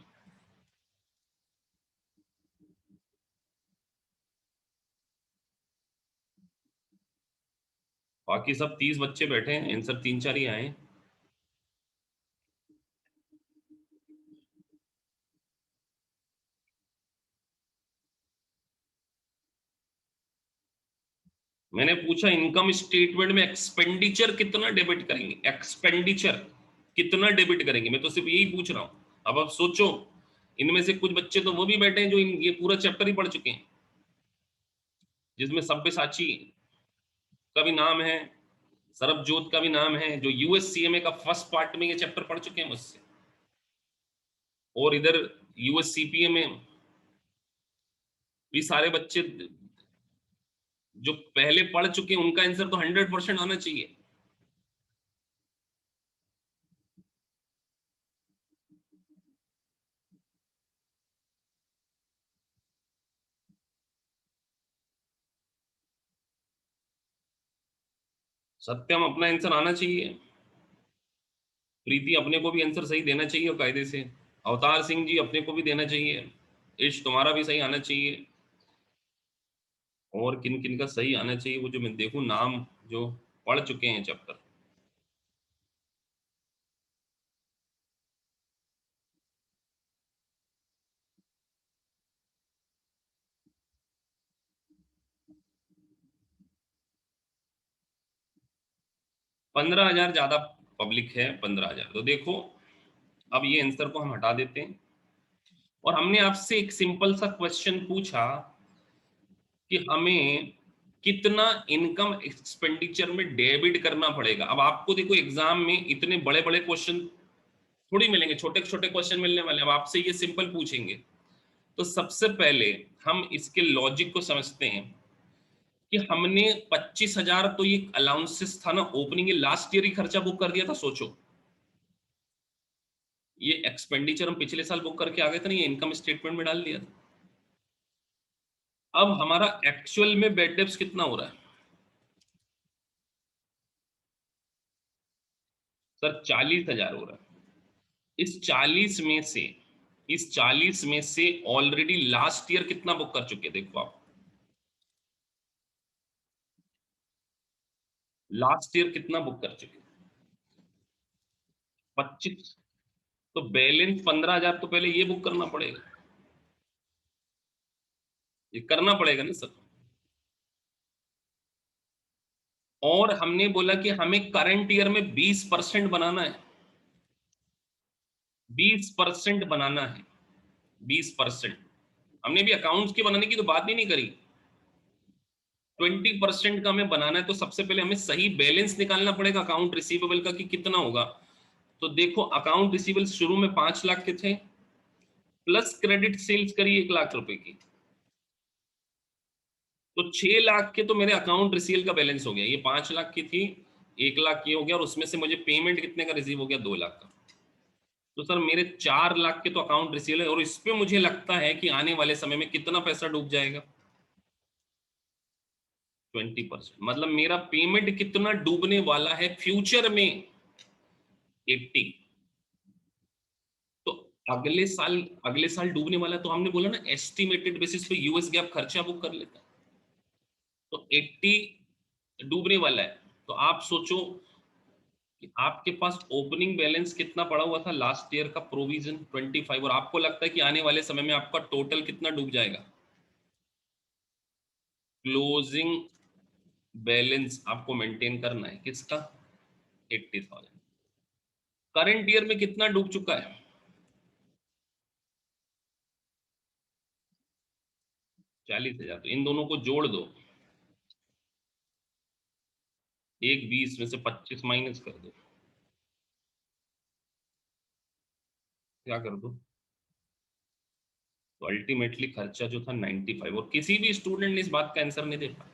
बाकी सब 30 बच्चे बैठे हैं, आंसर 3-4 ही आए हैं। मैंने पूछा इनकम स्टेटमेंट में एक्सपेंडिचर कितना डेबिट करेंगे, एक्सपेंडिचर कितना डेबिट करेंगे, मैं तो सिर्फ यही पूछ रहा हूं। अब आप सोचो, इनमें से कुछ बच्चे तो वो भी बैठे हैं जो ये पूरा चैप्टर ही पढ़ चुके हैं, जिसमें सब्यसाची का भी नाम है, सरबजोत का भी नाम है, जो यूएससीएमए का फर्स्ट पार्ट में ये चैप्टर पढ़ चुके हैं मुझसे। और इधर यूएससीपीए में भी सारे बच्चे जो पहले पढ़ चुके हैं, उनका आंसर तो 100% आना चाहिए। सत्यम अपना आंसर आना चाहिए, प्रीति अपने को भी आंसर सही देना चाहिए और कायदे से, अवतार सिंह जी अपने को भी देना चाहिए, इश तुम्हारा भी सही आना चाहिए, और किन किन का सही आना चाहिए वो जो मैं देखूं नाम, जो पढ़ चुके हैं चैप्टर। 15,000 ज्यादा पब्लिक है, 15,000 तो देखो। अब ये आंसर को हम हटा देते हैं, और हमने आपसे एक सिंपल सा क्वेश्चन पूछा कि हमें कितना इनकम एक्सपेंडिचर में डेबिट करना पड़ेगा। अब आपको देखो एग्जाम में इतने बड़े बड़े क्वेश्चन थोड़ी मिलेंगे, छोटे छोटे क्वेश्चन मिलने वाले हैं। अब आपसे ये सिंपल पूछेंगे, तो सबसे पहले हम इसके लॉजिक को समझते हैं कि हमने 25,000, तो ये अलाउंसेस था ना, ओपनिंग लास्ट ईयर ही खर्चा बुक कर दिया था। सोचो, ये एक्सपेंडिचर हम पिछले साल बुक करके आ गए थे ना, ये इनकम स्टेटमेंट में डाल दिया था। अब हमारा एक्चुअल में बेड डेप्स कितना हो रहा है सर? 40,000 हो रहा है। इस 40 में से, इस 40 में से ऑलरेडी लास्ट ईयर कितना बुक कर चुके हैं देखो आप। लास्ट ईयर कितना बुक कर चुके हैं? 25। तो बैलेंस 15,000 तो पहले ये बुक करना पड़ेगा, ये करना पड़ेगा ना सर। और हमने बोला कि हमें करंट ईयर में 20% बनाना है, 20% बनाना है, 20%। हमने भी अकाउंट्स के बनाने की तो बात ही नहीं करी। 20% का हमें बनाना है, तो सबसे पहले हमें सही बैलेंस निकालना पड़ेगा अकाउंट रिसीवेबल का कि कितना होगा। तो देखो, अकाउंट रिसीवेबल शुरू में 5 लाख के थे, प्लस क्रेडिट सेल्स करी 1 लाख रुपए की, तो 6 लाख के तो मेरे अकाउंट रिसीवेबल का बैलेंस हो गया। ये 5 लाख की थी, 1 लाख ये हो गया, और उसमें से मुझे पेमेंट कितने का रिसीव हो गया? 2 लाख का। तो सर मेरे 4 लाख के तो अकाउंट रिसीवेबल है, और इस पे मुझे लगता है कि आने वाले समय में कितना पैसा डूब जाएगा? 20%। मतलब मेरा पेमेंट कितना डूबने वाला है फ्यूचर में? 80। तो अगले साल डूबने वाला है, तो हमने बोला ना एस्टिमेटेड बेसिस पे यूएस गैप खर्चा बुक कर लेता है। तो 80 डूबने वाला है। तो आप सोचो कि आपके पास ओपनिंग बैलेंस कितना पड़ा हुआ था लास्ट ईयर का, प्रोविजन 25, और आपको लगता है कि आने वाले समय में आपका टोटल कितना डूब जाएगा? क्लोजिंग बैलेंस आपको मेंटेन करना है किसका? 80,000। करंट ईयर में कितना डूब चुका है? 40,000। तो इन दोनों को जोड़ दो, एक 20 में से 25 माइनस कर दो, क्या कर दो? तो अल्टीमेटली खर्चा जो था 95, और किसी भी स्टूडेंट ने इस बात का आंसर नहीं दे पाया।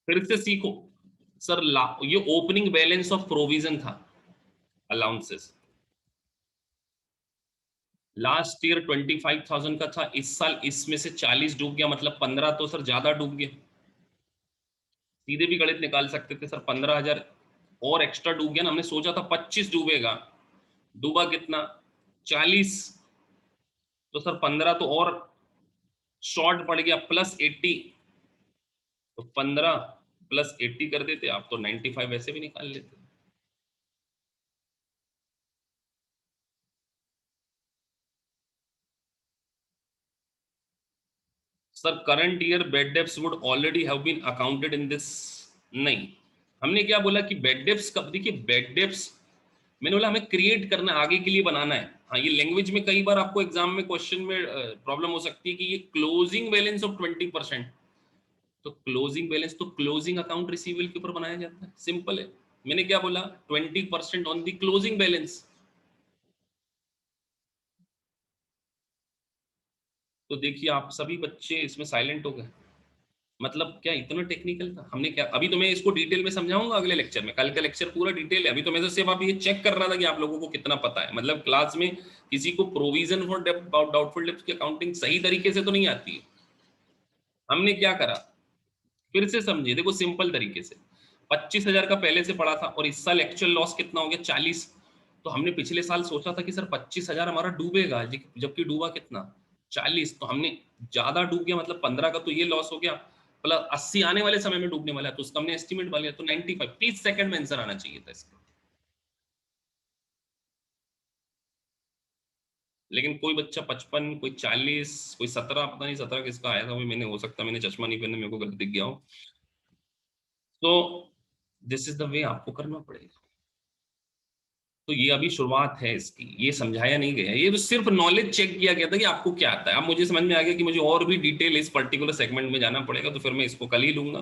फिर से सीखो सर, ये ओपनिंग बैलेंस ऑफ प्रोविजन था, अलाउंसेस। लास्ट ईयर 25,000 का था, इस साल इसमें से 40 डूब गया, मतलब 15 तो सर ज्यादा डूब गया। सीधे भी गणित निकाल सकते थे सर, 15,000 और एक्स्ट्रा डूब गया ना। हमने सोचा था 25 डूबेगा, डूबा कितना? 40। तो सर 15 तो और शॉर्ट पड़ गया, +80। तो 15 +80 कर देते आप, तो 95 वैसे भी निकाल लेते। Sir current year bad debts would already have been accounted in this. नहीं, हमने क्या बोला कि बेड डेप्स कब, देखिए बेड डेप्स मैंने बोला हमें क्रिएट करना, आगे के लिए बनाना है। हाँ, ये लैंग्वेज में कई बार आपको एग्जाम में क्वेश्चन में प्रॉब्लम हो सकती है कि ये क्लोजिंग बैलेंस ऑफ 20%। तो क्लोजिंग बैलेंस तो क्लोजिंग अकाउंट रिसीवेबल के ऊपर बनाया जाता है, सिंपल है। मैंने क्या बोला? 20% ऑन द क्लोजिंग बैलेंस। तो देखिए आप सभी बच्चे इसमें साइलेंट हो गए। मतलब क्या इतना टेक्निकल था? हमने क्या, अभी तो मैं इसको डिटेल में समझाऊंगा अगले लेक्चर में, कल का लेक्चर पूरा डिटेल है। अभी तो मैं तो सिर्फ आप ये चेक कर रहा था कि आप लोगों को कितना पता है। मतलब क्लास में किसी को प्रोविजन फॉर डाउटफुल डेब्ट की अकाउंटिंग सही तरीके से तो नहीं आती है। हमने क्या करा, फिर से समझिए, देखो सिंपल तरीके से, 25,000 का पहले से पड़ा था, और इस साल एक्चुअल लॉस कितना हो गया? 40। तो हमने पिछले साल सोचा था कि सर 25,000 हमारा डूबेगा, जबकि डूबा कितना? 40। तो हमने, ज्यादा डूब गया मतलब 15 का तो ये लॉस हो गया, प्लस 80 आने वाले समय में डूबने वाला है, तो उसका हमने एस्टिमेट वाला तो 95। 30 सेकंड में आंसर आना चाहिए था इसका। लेकिन कोई बच्चा 55, कोई 40, कोई 17, पता नहीं 17 किसका आया था, वो मैंने, हो सकता है मैंने चश्मा नहीं पहने, मेरे को गलत दिख गया हो। तो दिस इज द वे आपको करना पड़ेगा। तो ये अभी शुरुआत है इसकी, ये समझाया नहीं गया है, ये तो सिर्फ नॉलेज चेक किया गया था कि आपको क्या आता है। अब मुझे समझ में आ गया कि मुझे और भी डिटेल इस पर्टिकुलर सेगमेंट में जाना पड़ेगा, तो फिर मैं इसको कल ही लूंगा,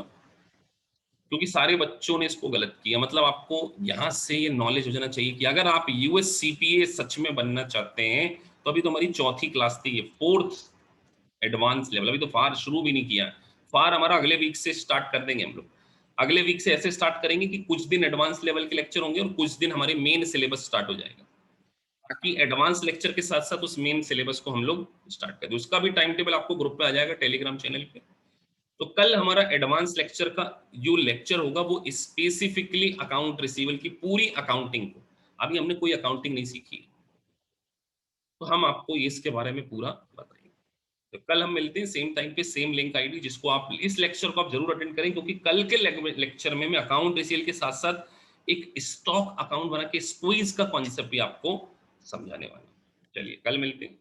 क्योंकि सारे बच्चों ने इसको गलत किया। मतलब आपको यहाँ से ये नॉलेज हो जाना चाहिए कि अगर आप यूएस सीपीए सच में बनना चाहते हैं, तो अभी तो हमारी चौथी क्लास थी, ये फोर्थ एडवांस लेवल, अभी तो फार शुरू भी नहीं किया। फार हमारा अगले वीक से स्टार्ट कर देंगे हम लोग। अगले वीक से ऐसे स्टार्ट करेंगे कि कुछ दिन एडवांस लेवल के लेक्चर होंगे और कुछ दिन हमारे मेन सिलेबस स्टार्ट हो जाएगा, ताकि एडवांस लेक्चर के साथ साथ उस मेन सिलेबस को हम लोग स्टार्ट कर दें। उसका भी टाइम टेबल आपको ग्रुप पे आ जाएगा टेलीग्राम चैनल पे। तो कल हमारा एडवांस लेक्चर का जो लेक्चर होगा वो स्पेसिफिकली अकाउंट रिसीवल की पूरी अकाउंटिंग को, अभी हमने कोई अकाउंटिंग नहीं सीखी, तो हम आपको इसके बारे में पूरा बताएंगे। तो कल हम मिलते हैं सेम टाइम पे, सेम लिंक आईडी, जिसको आप इस लेक्चर को आप जरूर अटेंड करें, क्योंकि कल के लेक्चर में मैं अकाउंट रिसीवल के साथ साथ एक स्टॉक अकाउंट बना के स्क्वीज का कॉन्सेप्ट भी आपको समझाने वाला हूं। चलिए कल मिलते हैं।